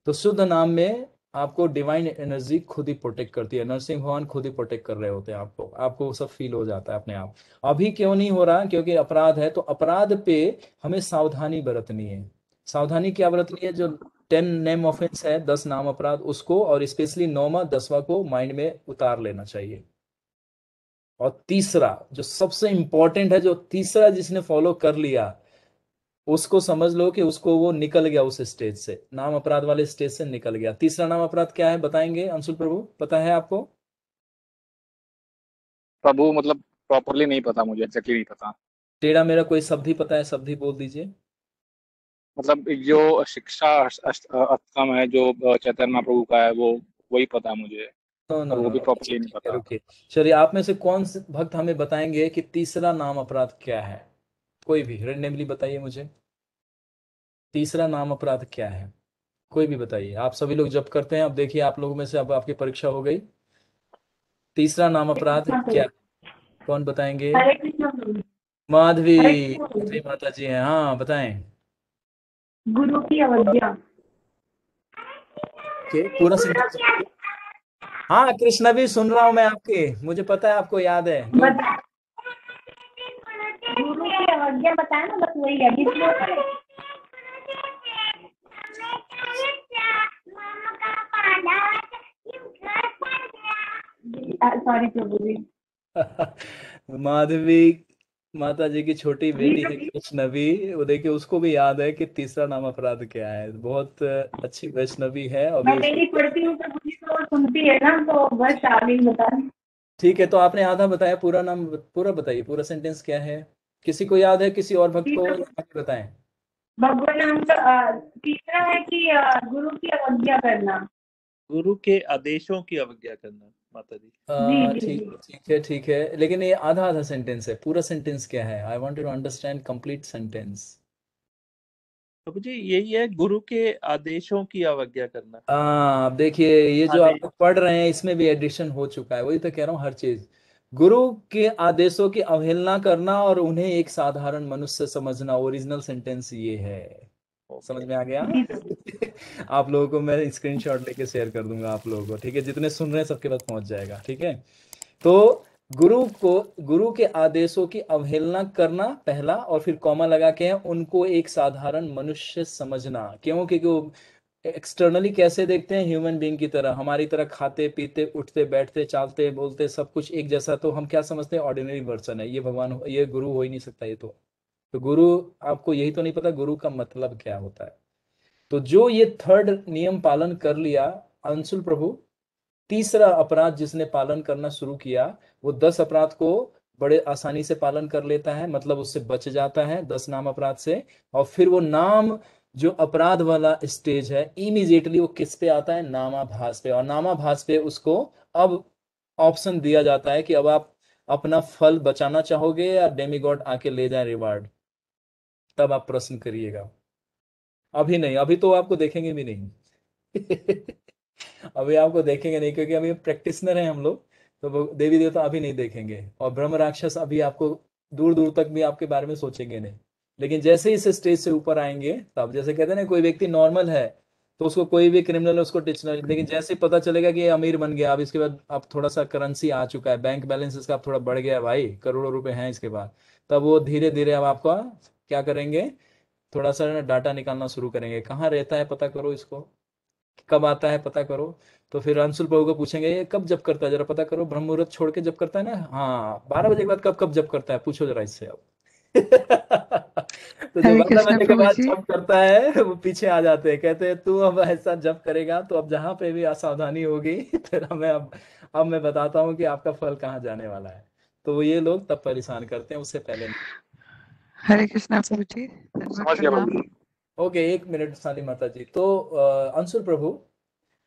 तो शुद्ध नाम में आपको डिवाइन एनर्जी खुद ही प्रोटेक्ट करती है, नरसिंह भगवान खुद ही प्रोटेक्ट कर रहे होते हैं आपको, आपको वो सब फील हो जाता है अपने आप। अभी क्यों नहीं हो रहा? क्योंकि अपराध है, तो अपराध पे हमें सावधानी बरतनी है। सावधानी क्या बरतनी है? जो 10 नेम ऑफेंस है, 10 नाम अपराध, उसको और स्पेशली नौवा 10वां को माइंड में उतार लेना चाहिए। और तीसरा जो सबसे इंपॉर्टेंट है, जो तीसरा जिसने फॉलो कर लिया, उसको समझ लो कि उसको वो निकल गया उस स्टेज से, नाम अपराध वाले स्टेज से निकल गया। तीसरा नाम अपराध क्या है बताएंगे अंशुल प्रभु, पता है आपको? प्रभु मतलब प्रॉपरली नहीं पता, मुझे एग्जैक्टली नहीं पता। टेढ़ा मेरा कोई शब्द ही पता है, शब्द ही बोल दीजिए। मतलब जो शिक्षा अष्टकम है जो चैतन्य महाप्रभु का है, वो वही पता है मुझे, नो नो और वो नो, भी अच्छा प्रॉपरली नहीं ठीक है, पता। रुकिए। चलिए, आप में से कौन से भक्त हमें बताएंगे कि तीसरा नाम अपराध क्या है? कोई भी रेंडमली बताइए मुझे, तीसरा नाम अपराध क्या है? कोई भी बताइए। आप सभी लोग जब करते हैं, अब देखिए आप लोगों में से अब आपकी परीक्षा हो गई। तीसरा नाम अपराध क्या? कौन बताएंगे? हरे कृष्ण प्रभु। माधवी। हरे कृष्ण माधवी प्रभु। माता जी हैं, हाँ बताएं। गुरु की अवज्ञा। ओके, पूरा सेंटेंस। हाँ कृष्णा भी सुन रहा हूं मैं आपके, मुझे पता है आपको याद है, गुड। बता, गुरु की अवज्ञा बताया ना, बस वही है सॉरी प्रभु जी। माधवी माता जी की छोटी जी बेटी है प्रभु। वैष्णवी, वो देखिए उसको भी याद है कि तीसरा नाम अपराध क्या है। बहुत अच्छी वैष्णवी है मैं अभी उसको। डेली पढ़ती हूँ प्रभु जी, तो सुनती है ना, तो बस आ गई बता। ठीक है, तो आपने आधा बताया, पूरा नाम पूरा बताइए, पूरा सेंटेंस क्या है? किसी को याद है, किसी और भक्त जी को प्रभु। बताएं। भगवान नाम का तीसरा है कि गुरु की अवज्ञा करना। गुरु के आदेशों की अवज्ञा करना माता जी। जी जी ठीक जी। ठीक है ठीक है, लेकिन ये आधा आधा सेंटेंस है, पूरा सेंटेंस क्या है? I want to understand complete sentence. प्रभु जी यही है, गुरु के आदेशों की अवज्ञा करना। आप देखिए, ये जो आप आदेश। पढ़ रहे हैं इसमें भी एडिशन हो चुका है, वही तो कह रहा हूँ, हर चीज। गुरु के आदेशों की अवहेलना करना और उन्हें एक साधारण मनुष्य समझना, ओरिजिनल सेंटेंस ये है। समझ ओके। में आ गया? जी प्रभु। आप लोगों को मैं स्क्रीनशॉट लेके शेयर कर दूंगा आप लोगों को, ठीक है? जितने सुन रहे हैं सबके पास पहुंच जाएगा, ठीक है? तो गुरु के आदेशों की अवहेलना करना पहला, और फिर कॉमा लगा के हैं, उनको एक साधारण मनुष्य समझना। क्यों? क्योंकि वो एक्सटर्नली कैसे देखते हैं? ह्यूमन बीइंग की तरह, हमारी तरह खाते पीते उठते बैठते चालते बोलते सब कुछ एक जैसा, तो हम क्या समझते हैं? ऑर्डिनरी पर्सन है ये, भगवान ये गुरु हो ही नहीं सकता ये तो गुरु, आपको यही तो नहीं पता गुरु का मतलब क्या होता है। तो जो ये थर्ड नियम पालन कर लिया अंशुल प्रभु, तीसरा अपराध जिसने पालन करना शुरू किया, वो 10 अपराध को बड़े आसानी से पालन कर लेता है, मतलब उससे बच जाता है 10 नाम अपराध से। और फिर वो नाम, जो अपराध वाला स्टेज है, इमीडिएटली वो किस पे आता है? नामाभास पे। और नामाभास पे उसको अब ऑप्शन दिया जाता है कि अब आप अपना फल बचाना चाहोगे या डेमीगॉड आके ले जाए रिवार्ड, तब आप प्रश्न करिएगा। अभी नहीं, अभी तो आपको देखेंगे भी नहीं। अभी आपको देखेंगे नहीं, क्योंकि अभी प्रैक्टिसनर हैं हम लोग, तो वो देवी देवता अभी नहीं देखेंगे, और ब्रह्म राक्षस अभी आपको दूर दूर तक भी आपके बारे में सोचेंगे नहीं। लेकिन जैसे ही इस स्टेज से ऊपर आएंगे, तब जैसे कहते हैं ना, कोई व्यक्ति नॉर्मल है तो उसको कोई भी क्रिमिनल उसको टिच नहीं, लेकिन जैसे ही पता चलेगा कि ये अमीर बन गया, अब इसके बाद अब थोड़ा सा करेंसी आ चुका है, बैंक बैलेंस इसका अब थोड़ा बढ़ गया है भाई, करोड़ों रुपए हैं इसके बाद, तब वो धीरे धीरे अब आपका क्या करेंगे? थोड़ा सा ना डाटा निकालना शुरू करेंगे, कहाँ रहता है पता करो इसको, कब आता है पता करो। तो फिर अंशुल प्रभु को पूछेंगे, ये कब जब करता है जरा पता करो, ब्रह्म मुहूर्त छोड़ के जब करता है ना, हाँ 12 बजे के बाद कब कब जब करता है, पूछो जरा इससे अब। तो जो हरे 12 कृष्णा बजे के प्रभु बाद जी। जब करता है वो पीछे आ जाते हैं, कहते हैं तू अब ऐसा जब करेगा तो अब जहां पे भी असावधानी होगी तेरा मैं अब मैं बताता हूँ कि आपका फल कहाँ जाने वाला है। तो ये लोग तब परेशान करते हैं, उससे पहले नहीं। हरे कृष्णा प्रभु जी, धन्यवाद समझ गया प्रणाम। प्रभु जी। ओके, एक मिनट साली माता जी। तो अंशुल प्रभु,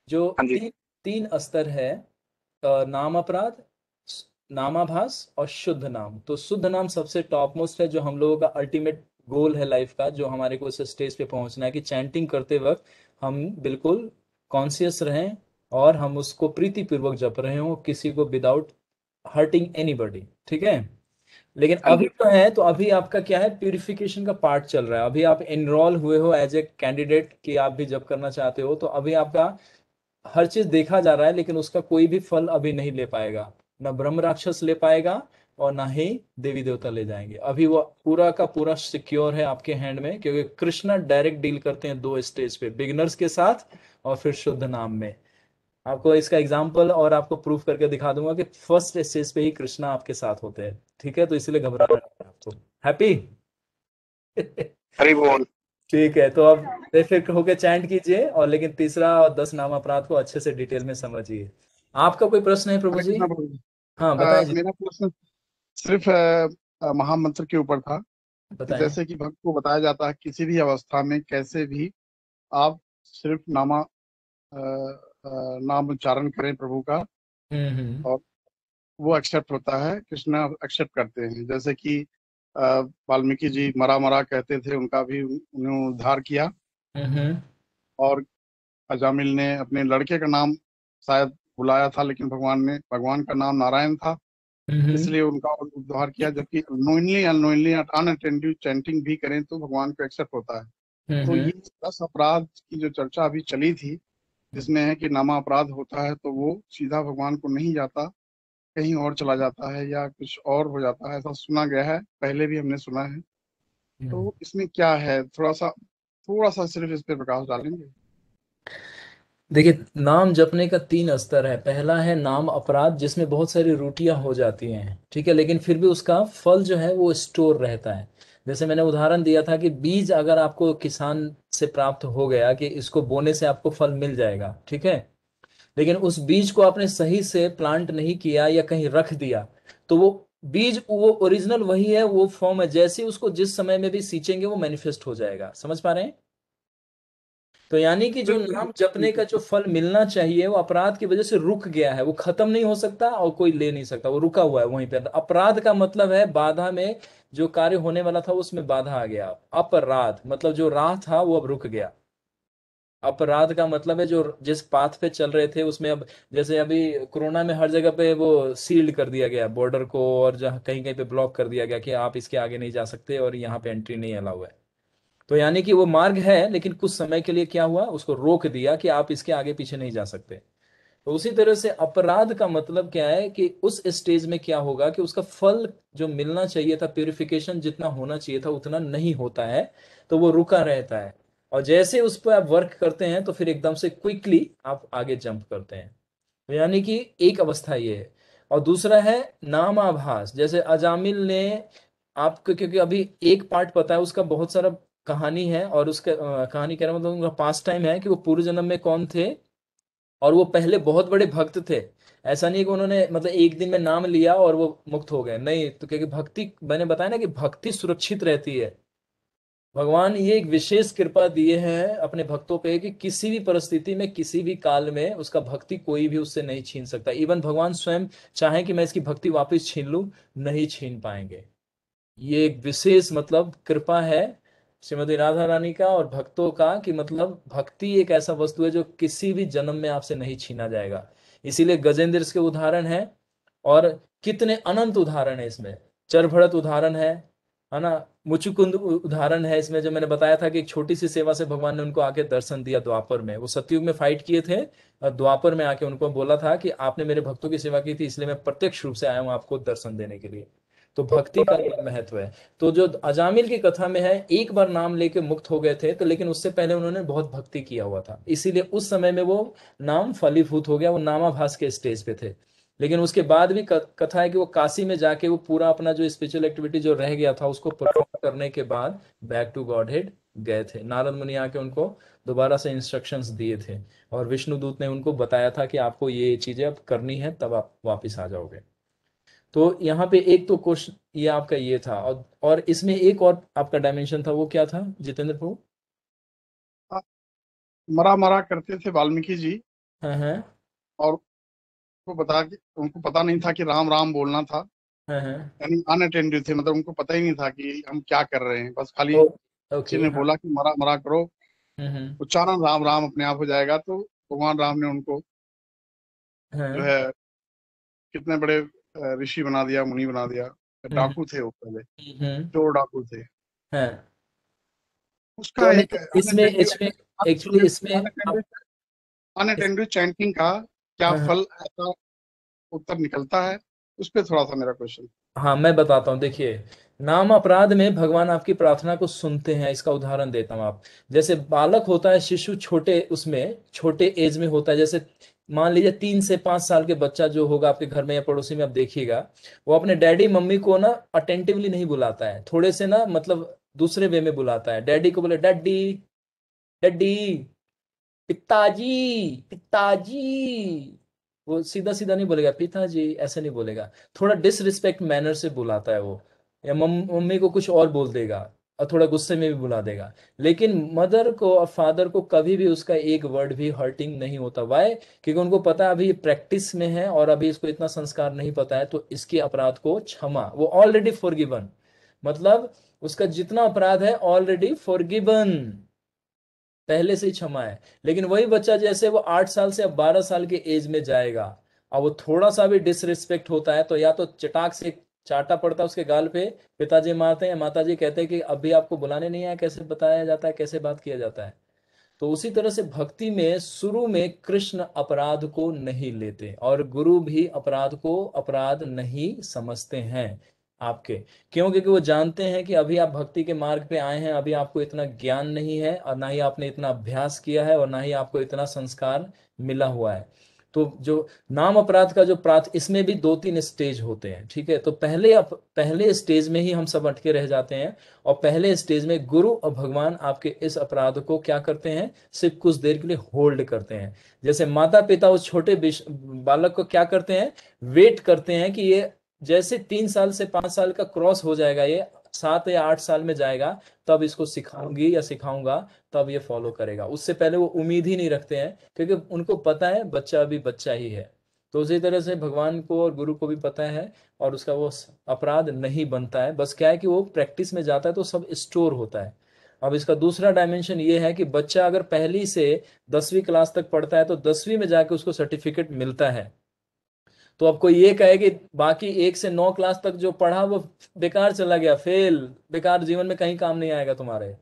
जो हाँ जी। तीन स्तर है, नाम अपराध, नामाभास और शुद्ध नाम। तो शुद्ध नाम सबसे टॉप मोस्ट है, जो हम लोगों का अल्टीमेट गोल है लाइफ का, जो हमारे को इस स्टेज पे पहुंचना है कि चैंटिंग करते वक्त हम बिल्कुल कॉन्शियस रहें और हम उसको प्रीति पूर्वक जप रहे हो, किसी को विदाउट हर्टिंग एनीबॉडी, ठीक है? लेकिन हाँ अभी जी। तो है, तो अभी आपका क्या है? प्यूरिफिकेशन का पार्ट चल रहा है, अभी आप एनरोल हुए हो एज ए कैंडिडेट कि आप भी जब करना चाहते हो, तो अभी आपका हर चीज देखा जा रहा है, लेकिन उसका कोई भी फल अभी नहीं ले पाएगा, ना ब्रह्म राक्षस ले पाएगा और ना ही देवी देवता ले जाएंगे। अभी वो पूरा का पूरा सिक्योर है आपके हैंड में, क्योंकि कृष्णा डायरेक्ट डील करते हैं दो स्टेज पे, बिगिनर्स के साथ और फिर शुद्ध नाम में। आपको इसका एग्जाम्पल और आपको प्रूफ करके दिखा दूंगा कि फर्स्ट स्टेज पे ही कृष्णा आपके साथ होते हैं, ठीक है? तो इसलिए घबराना नहीं है आपको। हैप्पी? हरी बोल। ठीक है, तो अब बेफिक्र होकर चैंट कीजिए, और लेकिन तीसरा और 10 नाम अपराध को अच्छे से डिटेल में समझिए। आपका कोई प्रश्न है प्रभु हरे जी? कृष्णा प्रभु जी। हाँ बताएं जी, मेरा प्रश्न सिर्फ महामंत्र के ऊपर था कि बताएं। जैसे कि भक्त को बताया जाता है किसी भी अवस्था में कैसे भी आप सिर्फ नाम उच्चारण करें प्रभु का, हम्म। और वो एक्सेप्ट होता है, कृष्णा एक्सेप्ट करते हैं। जैसे कि वाल्मीकि जी मरा मरा कहते थे, उनका भी उन्होंने उद्धार किया। हम्म। और अजामिल ने अपने लड़के का नाम शायद बुलाया था, लेकिन भगवान का नाम नारायण था, हम्म। इसलिए उनका उद्धार किया। जबकि नोइनली अननोइनली अनअटेंटिव चैंटिंग भी करें तो भगवान को एक्सेप्ट होता है। तो हम्म। ये 10 अपराध की जो चर्चा अभी चली थी, जिसमें है कि नामा अपराध होता है तो वो सीधा भगवान को नहीं जाता, कहीं और चला जाता है या कुछ और हो जाता है, ऐसा सुना गया है, पहले भी हमने सुना है। तो इसमें क्या है, थोड़ा सा सिर्फ इस पे प्रकाश डालेंगे? देखिए, नाम जपने का 3 स्तर है। पहला है नाम अपराध, जिसमें बहुत सारी रूटियां हो जाती हैं, ठीक है, लेकिन फिर भी उसका फल जो है वो स्टोर रहता है। जैसे मैंने उदाहरण दिया था कि बीज अगर आपको किसान से प्राप्त हो गया कि इसको बोने से आपको फल मिल जाएगा, ठीक है, लेकिन उस बीज को आपने सही से प्लांट नहीं किया या कहीं रख दिया, तो वो बीज, वो ओरिजिनल वही है, वो फॉर्म है, जैसे ही उसको जिस समय में भी सींचेंगे वो मैनिफेस्ट हो जाएगा। समझ पा रहे हैं? तो यानी कि जो बिल्कुल नाम जपने का जो फल मिलना चाहिए वो अपराध की वजह से रुक गया है, वो खत्म नहीं हो सकता और कोई ले नहीं सकता, वो रुका हुआ है वहीं पे। अपराध का मतलब है बाधा में, जो कार्य होने वाला था उसमें बाधा आ गया। अपराध मतलब जो राह था वो अब रुक गया। अपराध का मतलब है जो जिस पाथ पे चल रहे थे उसमें अब, जैसे अभी कोरोना में हर जगह पे वो सील्ड कर दिया गया बॉर्डर को, और जहाँ कहीं कहीं पे ब्लॉक कर दिया गया कि आप इसके आगे नहीं जा सकते और यहाँ पे एंट्री नहीं अलाउ है। तो यानी कि वो मार्ग है, लेकिन कुछ समय के लिए क्या हुआ, उसको रोक दिया कि आप इसके आगे पीछे नहीं जा सकते। तो उसी तरह से अपराध का मतलब क्या है कि उस स्टेज में क्या होगा कि उसका फल जो मिलना चाहिए था, प्यूरिफिकेशन जितना होना चाहिए था उतना नहीं होता है, तो वो रुका रहता है। और जैसे उस पर आप वर्क करते हैं तो फिर एकदम से क्विकली आप आगे जंप करते हैं। तो यानी कि एक अवस्था ये है। और दूसरा है नामाभास। जैसे अजामिल ने आपको, क्योंकि अभी एक पार्ट पता है उसका, बहुत सारा कहानी है, और उसका कहानी कह रहा हूं मतलब उनका पास टाइम है कि वो पूर्व जन्म में कौन थे, और वो पहले बहुत बड़े भक्त थे। ऐसा नहीं कि उन्होंने मतलब एक दिन में नाम लिया और वो मुक्त हो गए, नहीं। तो क्योंकि भक्ति, मैंने बताया ना कि भक्ति सुरक्षित रहती है। भगवान ये एक विशेष कृपा दिए हैं अपने भक्तों पे कि किसी भी परिस्थिति में किसी भी काल में उसका भक्ति कोई भी उससे नहीं छीन सकता। इवन भगवान स्वयं चाहे कि मैं इसकी भक्ति वापस छीन लूं, नहीं छीन पाएंगे। ये एक विशेष मतलब कृपा है श्रीमती राधा रानी का और भक्तों का, कि मतलब भक्ति एक ऐसा वस्तु है जो किसी भी जन्म में आपसे नहीं छीना जाएगा। इसीलिए गजेंद्र के उदाहरण है, और कितने अनंत उदाहरण है इसमें। चरभरत उदाहरण है ना, मुचुकुंद उदाहरण है इसमें। जो मैंने बताया था कि एक छोटी सी सेवा से भगवान ने उनको आके दर्शन दिया द्वापर में। वो सतयुग में फाइट किए थे, और द्वापर में आके उनको बोला था कि आपने मेरे भक्तों की सेवा की थी, इसलिए मैं प्रत्यक्ष रूप से आया हूं आपको दर्शन देने के लिए। तो भक्ति का ये महत्व है। तो जो अजामिल की कथा में है, एक बार नाम लेके मुक्त हो गए थे, तो लेकिन उससे पहले उन्होंने बहुत भक्ति किया हुआ था, इसीलिए उस समय में वो नाम फलीभूत हो गया, वो नामाभास के स्टेज पे थे। लेकिन उसके बाद भी कथा है कि वो काशी में जाके वो पूरा अपना जो स्पिरिचुअल एक्टिविटी जो रह गया था उसको परफॉर्म करने के बाद बैक टू गॉड हेड गए थे। नारद मुनि आके उनको दोबारा से इंस्ट्रक्शंस दिए थे, और विष्णु दूत ने उनको बताया था कि आपको ये चीजें अब करनी है, तब आप वापिस आ जाओगे। तो यहाँ पे एक तो क्वेश्चन ये आपका ये था, और इसमें एक और आपका डायमेंशन था, वो क्या था जितेंद्र प्रभु? मरा मरा करते थे वाल्मीकि जी, हाँ हाँ और उनको पता नहीं था कि राम राम बोलना था, हाँ हाँ। यानी अनअटेंटिव थे, मतलब उनको पता ही नहीं था कि हम क्या कर रहे हैं। बस खाली ओ, किसी ओके, ने हाँ। बोला कि मरा मरा करो, हम्म। उच्चारण राम राम अपने आप हो जाएगा। तो भगवान राम ने उनको जो हाँ। है कितने बड़े ऋषि बना दिया, मुनि बना दिया। हम्म। डाकू थे वो पहले, हम्म। चोर डाकू थे। हाँ। तो उसका एक इसमें अनअटेंटिव इसमें एक्चुअली इसमें आप, अनअटेंटिव चैंटिंग का क्या हाँ हाँ फल, ऐसा उत्तर निकलता है? उस पर थोड़ा सा मेरा क्वेश्चन। हाँ, मैं बताता हूँ। देखिए, नाम अपराध में भगवान आपकी प्रार्थना को सुनते हैं। इसका उदाहरण देता हूँ। आप जैसे बालक होता है, शिशु छोटे, उसमें छोटे एज में होता है, जैसे मान लीजिए 3 से 5 साल के बच्चा जो होगा आपके घर में या पड़ोसी में, आप देखिएगा वो अपने डैडी मम्मी को ना अटेंटिवली नहीं बुलाता है, थोड़े से ना मतलब दूसरे वे में बुलाता है। डैडी को बोले डैडी, डैडी, पिताजी, पिताजी, वो सीधा सीधा नहीं बोलेगा पिताजी, ऐसे नहीं बोलेगा, थोड़ा डिसरिस्पेक्ट मैनर से बुलाता है वो, या मम्मी को कुछ और बोल देगा और थोड़ा गुस्से में भी बुला देगा। लेकिन मदर को और फादर को कभी भी उसका एक वर्ड भी हर्टिंग नहीं होता। वाई? क्योंकि उनको पता है अभी ये प्रैक्टिस में है और अभी इसको इतना संस्कार नहीं पता है, तो इसके अपराध को क्षमा, वो ऑलरेडी फॉरगिवन, मतलब उसका जितना अपराध है ऑलरेडी फॉरगिवन, पहले से ही क्षमा है। लेकिन वही बच्चा जैसे वो 8 साल से अब 12 साल के एज में जाएगा, अब वो थोड़ा सा भी डिसरिस्पेक्ट होता है तो या तो चटाक से चाटा पड़ता है उसके गाल पे, पिताजी मारते हैं, माताजी कहते हैं कि अभी आपको बुलाने नहीं आया, कैसे बताया जाता है, कैसे बात किया जाता है। तो उसी तरह से भक्ति में शुरू में कृष्ण अपराध को नहीं लेते और गुरु भी अपराध को अपराध नहीं समझते हैं आपके। क्यों? क्योंकि वो जानते हैं कि अभी आप भक्ति के मार्ग पे आए हैं, अभी आपको इतना ज्ञान नहीं है और ना ही आपने इतना अभ्यास किया है और ना ही आपको इतना संस्कार मिला हुआ है। तो जो नाम अपराध का जो प्राथ, इसमें भी 2-3 स्टेज होते हैं, ठीक है। तो पहले स्टेज में ही हम सब अटके रह जाते हैं और पहले स्टेज में गुरु और भगवान आपके इस अपराध को क्या करते हैं, सिर्फ कुछ देर के लिए होल्ड करते हैं। जैसे माता पिता उस छोटे बालक को क्या करते हैं, वेट करते हैं कि ये जैसे 3 साल से 5 साल का क्रॉस हो जाएगा, ये 7 या 8 साल में जाएगा, तब इसको सिखाऊंगी या सिखाऊंगा, तब ये फॉलो करेगा। उससे पहले वो उम्मीद ही नहीं रखते हैं क्योंकि उनको पता है बच्चा अभी बच्चा ही है। तो उसी तरह से भगवान को और गुरु को भी पता है और उसका वो अपराध नहीं बनता है। बस क्या है कि वो प्रैक्टिस में जाता है तो सब स्टोर होता है। अब इसका दूसरा डायमेंशन ये है कि बच्चा अगर पहली से 10वीं क्लास तक पढ़ता है तो 10वीं में जाके उसको सर्टिफिकेट मिलता है। तो अब कोई ये कहे कि बाकी 1 से 9 क्लास तक जो पढ़ा वो बेकार चला गया, फेल, बेकार, जीवन में कहीं काम नहीं आएगा तुम्हारे,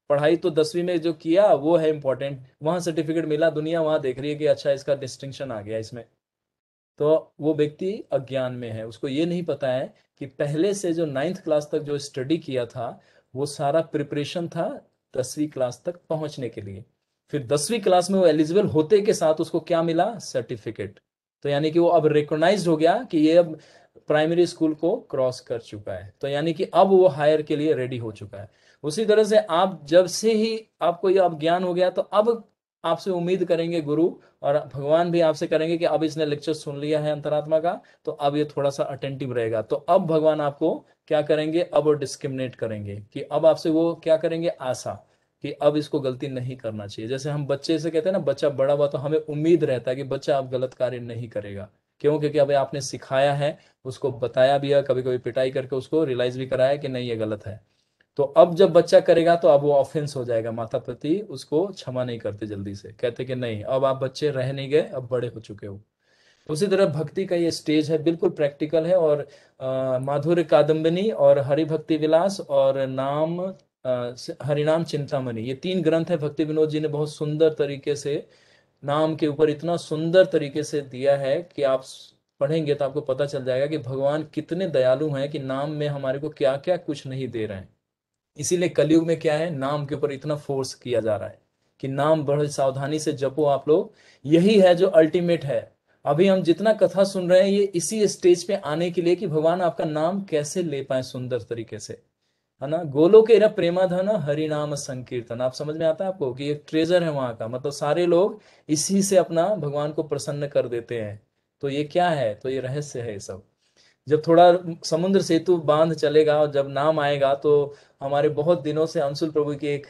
पढ़ाई तो 10वीं में जो किया वो है इंपॉर्टेंट, वहां सर्टिफिकेट मिला, दुनिया वहां देख रही है कि अच्छा इसका डिस्टिंक्शन आ गया इसमें। तो वो व्यक्ति अज्ञान में है, उसको ये नहीं पता है कि पहले से जो 9th क्लास तक जो स्टडी किया था वो सारा प्रिपरेशन था 10वीं क्लास तक पहुंचने के लिए। फिर 10वीं क्लास में वो एलिजिबल होते के साथ उसको क्या मिला, सर्टिफिकेट। तो यानी कि वो अब रिकॉग्नाइज हो गया कि ये अब प्राइमरी स्कूल को क्रॉस कर चुका है, तो यानी कि अब वो हायर के लिए रेडी हो चुका है। उसी तरह से आप जब से ही आपको ये अब ज्ञान हो गया तो अब आपसे उम्मीद करेंगे गुरु और भगवान भी आपसे करेंगे कि अब इसने लेक्चर सुन लिया है अंतरात्मा का, तो अब ये थोड़ा सा अटेंटिव रहेगा। तो अब भगवान आपको क्या करेंगे, अब वो डिस्क्रिमिनेट करेंगे कि अब आपसे वो क्या करेंगे, आशा कि अब इसको गलती नहीं करना चाहिए। जैसे हम बच्चे से कहते हैं ना, बच्चा बड़ा हुआ तो हमें उम्मीद रहता है कि बच्चा अब गलत कार्य नहीं करेगा। क्यों? क्योंकि अभी आपने सिखाया है, उसको बताया भी है, कभी कभी पिटाई करके उसको रियलाइज भी कराया कि नहीं ये गलत है। तो अब जब बच्चा करेगा तो अब वो ऑफेंस हो जाएगा, माता पिता उसको क्षमा नहीं करते जल्दी से, कहते कि नहीं अब आप बच्चे रह नहीं गए, अब बड़े हो चुके हो। उसी तरह भक्ति का ये स्टेज है, बिल्कुल प्रैक्टिकल है। और माधुर्य कादम्बिनी और हरि भक्ति विलास और नाम हरिनाम चिंतामणि, ये 3 ग्रंथ है, भक्ति विनोद जी ने बहुत सुंदर तरीके से नाम के ऊपर इतना सुंदर तरीके से दिया है कि आप पढ़ेंगे तो आपको पता चल जाएगा कि भगवान कितने दयालु हैं कि नाम में हमारे को क्या क्या कुछ नहीं दे रहे हैं। इसीलिए कलयुग में क्या है, नाम के ऊपर इतना फोर्स किया जा रहा है कि नाम बड़े सावधानी से जपो आप लोग, यही है जो अल्टीमेट है। अभी हम जितना कथा सुन रहे हैं ये इसी स्टेज पे आने के लिए कि भगवान आपका नाम कैसे ले पाए सुंदर तरीके से, है ना। गोलोक एरा प्रेमाधन हरि नाम संकीर्तन, आप समझ में आता है आपको कि एक ट्रेजर है वहां का, मतलब सारे लोग इसी से अपना भगवान को प्रसन्न कर देते हैं। तो ये क्या है, तो ये रहस्य है। ये सब जब थोड़ा समुद्र सेतु बांध चलेगा और जब नाम आएगा तो हमारे बहुत दिनों से अंशुल प्रभु की एक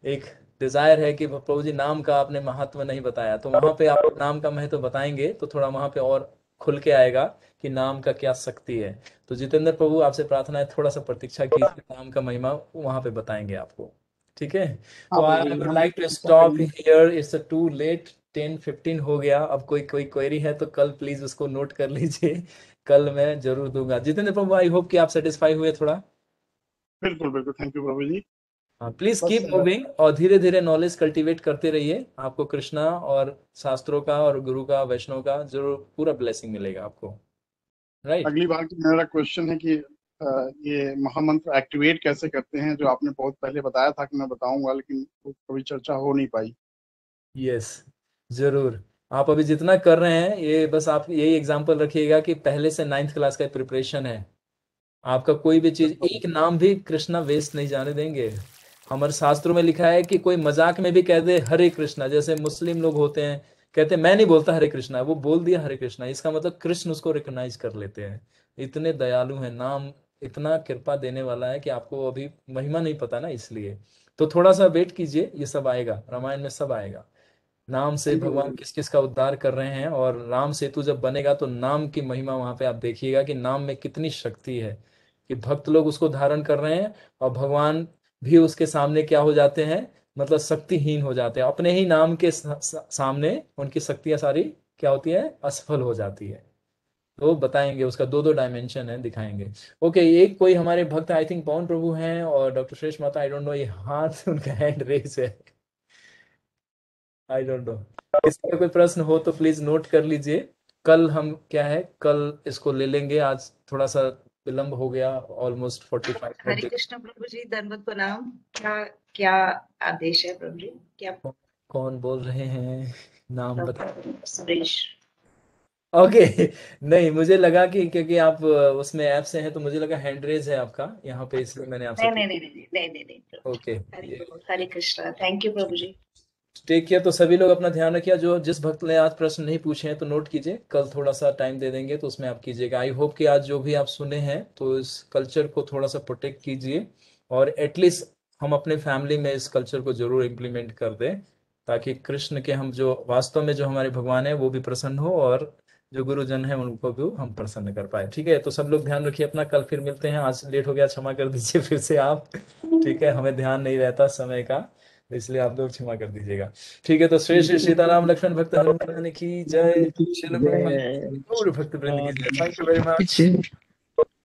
एक डिजायर है कि प्रभु जी नाम का आपने महत्व नहीं बताया, तो वहां पे आप नाम का महत्व बताएंगे तो थोड़ा वहां पे और खुल के आएगा कि नाम का क्या शक्ति है। तो जितेंद्र प्रभु आपसे प्रार्थना है थोड़ा सा प्रतीक्षा कीजिए, नाम का महिमा वहां पे बताएंगे आपको, ठीक है। तो I would like to stop here, it's too late, 10:15 हो गया। अब कोई क्वेरी है तो कल प्लीज उसको नोट कर लीजिए, कल मैं जरूर दूंगा। जितेंद्र प्रभु आई होप कि आप सेटिस्फाई हुए थोड़ा। बिल्कुल बिल्कुल, थैंक यू प्रभु जी। हाँ, प्लीज बस कीप मूविंग और धीरे धीरे नॉलेज कल्टीवेट करते रहिए, आपको कृष्णा और शास्त्रों का और गुरु का वैष्णव का जरूर पूरा ब्लेसिंग मिलेगा आपको, राइट। अगली बार की मेरा क्वेश्चन है कि ये महामंत्र एक्टिवेट कैसे करते हैं, जो आपने बहुत पहले बताया था कि मैं बताऊंगा, लेकिन वो कभी चर्चा हो नहीं पाई। यस, जरूर। आप अभी जितना कर रहे हैं ये बस आप यही एग्जांपल रखिएगा कि पहले से 9th क्लास का प्रिपरेशन है आपका, कोई भी चीज, एक नाम भी कृष्णा वेस्ट नहीं जाने देंगे। हमारे शास्त्रों में लिखा है कि कोई मजाक में भी कह दे हरे कृष्णा, जैसे मुस्लिम लोग होते हैं कहते मैं नहीं बोलता हरे कृष्णा, वो बोल दिया हरे कृष्णा, इसका मतलब कृष्ण उसको रिकॉग्नाइज कर लेते हैं। इतने दयालु हैं, नाम इतना कृपा देने वाला है कि आपको अभी महिमा नहीं पता ना, इसलिए तो थोड़ा सा वेट कीजिए, ये सब आएगा, रामायण में सब आएगा। नाम से भगवान किस किस का उद्धार कर रहे हैं, और राम सेतु जब बनेगा तो नाम की महिमा वहां पे आप देखिएगा कि नाम में कितनी शक्ति है, कि भक्त लोग उसको धारण कर रहे हैं और भगवान भी उसके सामने क्या हो जाते हैं, मतलब शक्तिहीन हो जाते हैं, अपने ही नाम के सामने उनकी शक्तियां सारी क्या होती है, असफल हो जाती है। तो बताएंगे, उसका दो दो डायमेंशन है, दिखाएंगे। ओके, एक कोई हमारे भक्त आई थिंक पवन प्रभु हैं और डॉक्टर श्रेष्ठ माता, आई डोंट नो, ये हाथ उनका हैंड रेस है, आई डोंट नो। इसका कोई प्रश्न हो तो प्लीज नोट कर लीजिए। कल हम क्या है, कल इसको ले लेंगे, आज थोड़ा सा विलंब हो गया, ऑलमोस्ट 45 हरे मिनट। कृष्ण प्रभु जी, दंडवत प्रणाम। क्या क्या आदेश है प्रभु जी? क्या कौन बोल रहे हैं, नाम बता। सुरेश। ओके नहीं, मुझे लगा कि क्योंकि आप उसमें ऐप से हैं तो मुझे लगा हैंड रेज है आपका यहाँ पे, इसलिए मैंने आपसे नहीं नहीं नहीं नहीं नहीं नहीं नहीं प्रभु। Okay. Hare Krishna, thank you Prabhu ji. Take care. तो सभी लोग अपना ध्यान रखिए, जो जिस भक्त ने आज प्रश्न नहीं पूछे हैं तो नोट कीजिए, कल थोड़ा सा टाइम दे देंगे तो उसमें आप कीजिएगा। आई होप कि आज जो भी आप सुने हैं तो इस कल्चर को थोड़ा सा प्रोटेक्ट कीजिए, और एटलीस्ट हम अपने फैमिली में इस कल्चर को जरूर इम्प्लीमेंट कर दें, ताकि कृष्ण के हम जो वास्तव में जो हमारे भगवान है वो भी प्रसन्न हो, और जो गुरुजन है उनको भी हम प्रसन्न कर पाए। ठीक है, तो सब लोग ध्यान रखिए अपना, कल फिर मिलते हैं। आज लेट हो गया, क्षमा कर दीजिए फिर से आप, ठीक है, हमें ध्यान नहीं रहता समय का, इसलिए आप लोग क्षमा कर दीजिएगा। ठीक है, तो श्री श्री सीताराम लक्ष्मण भक्त हनुमान की जय, श्रील प्रेमानंद गौर भक्त वृंद की जय। Thank you very much.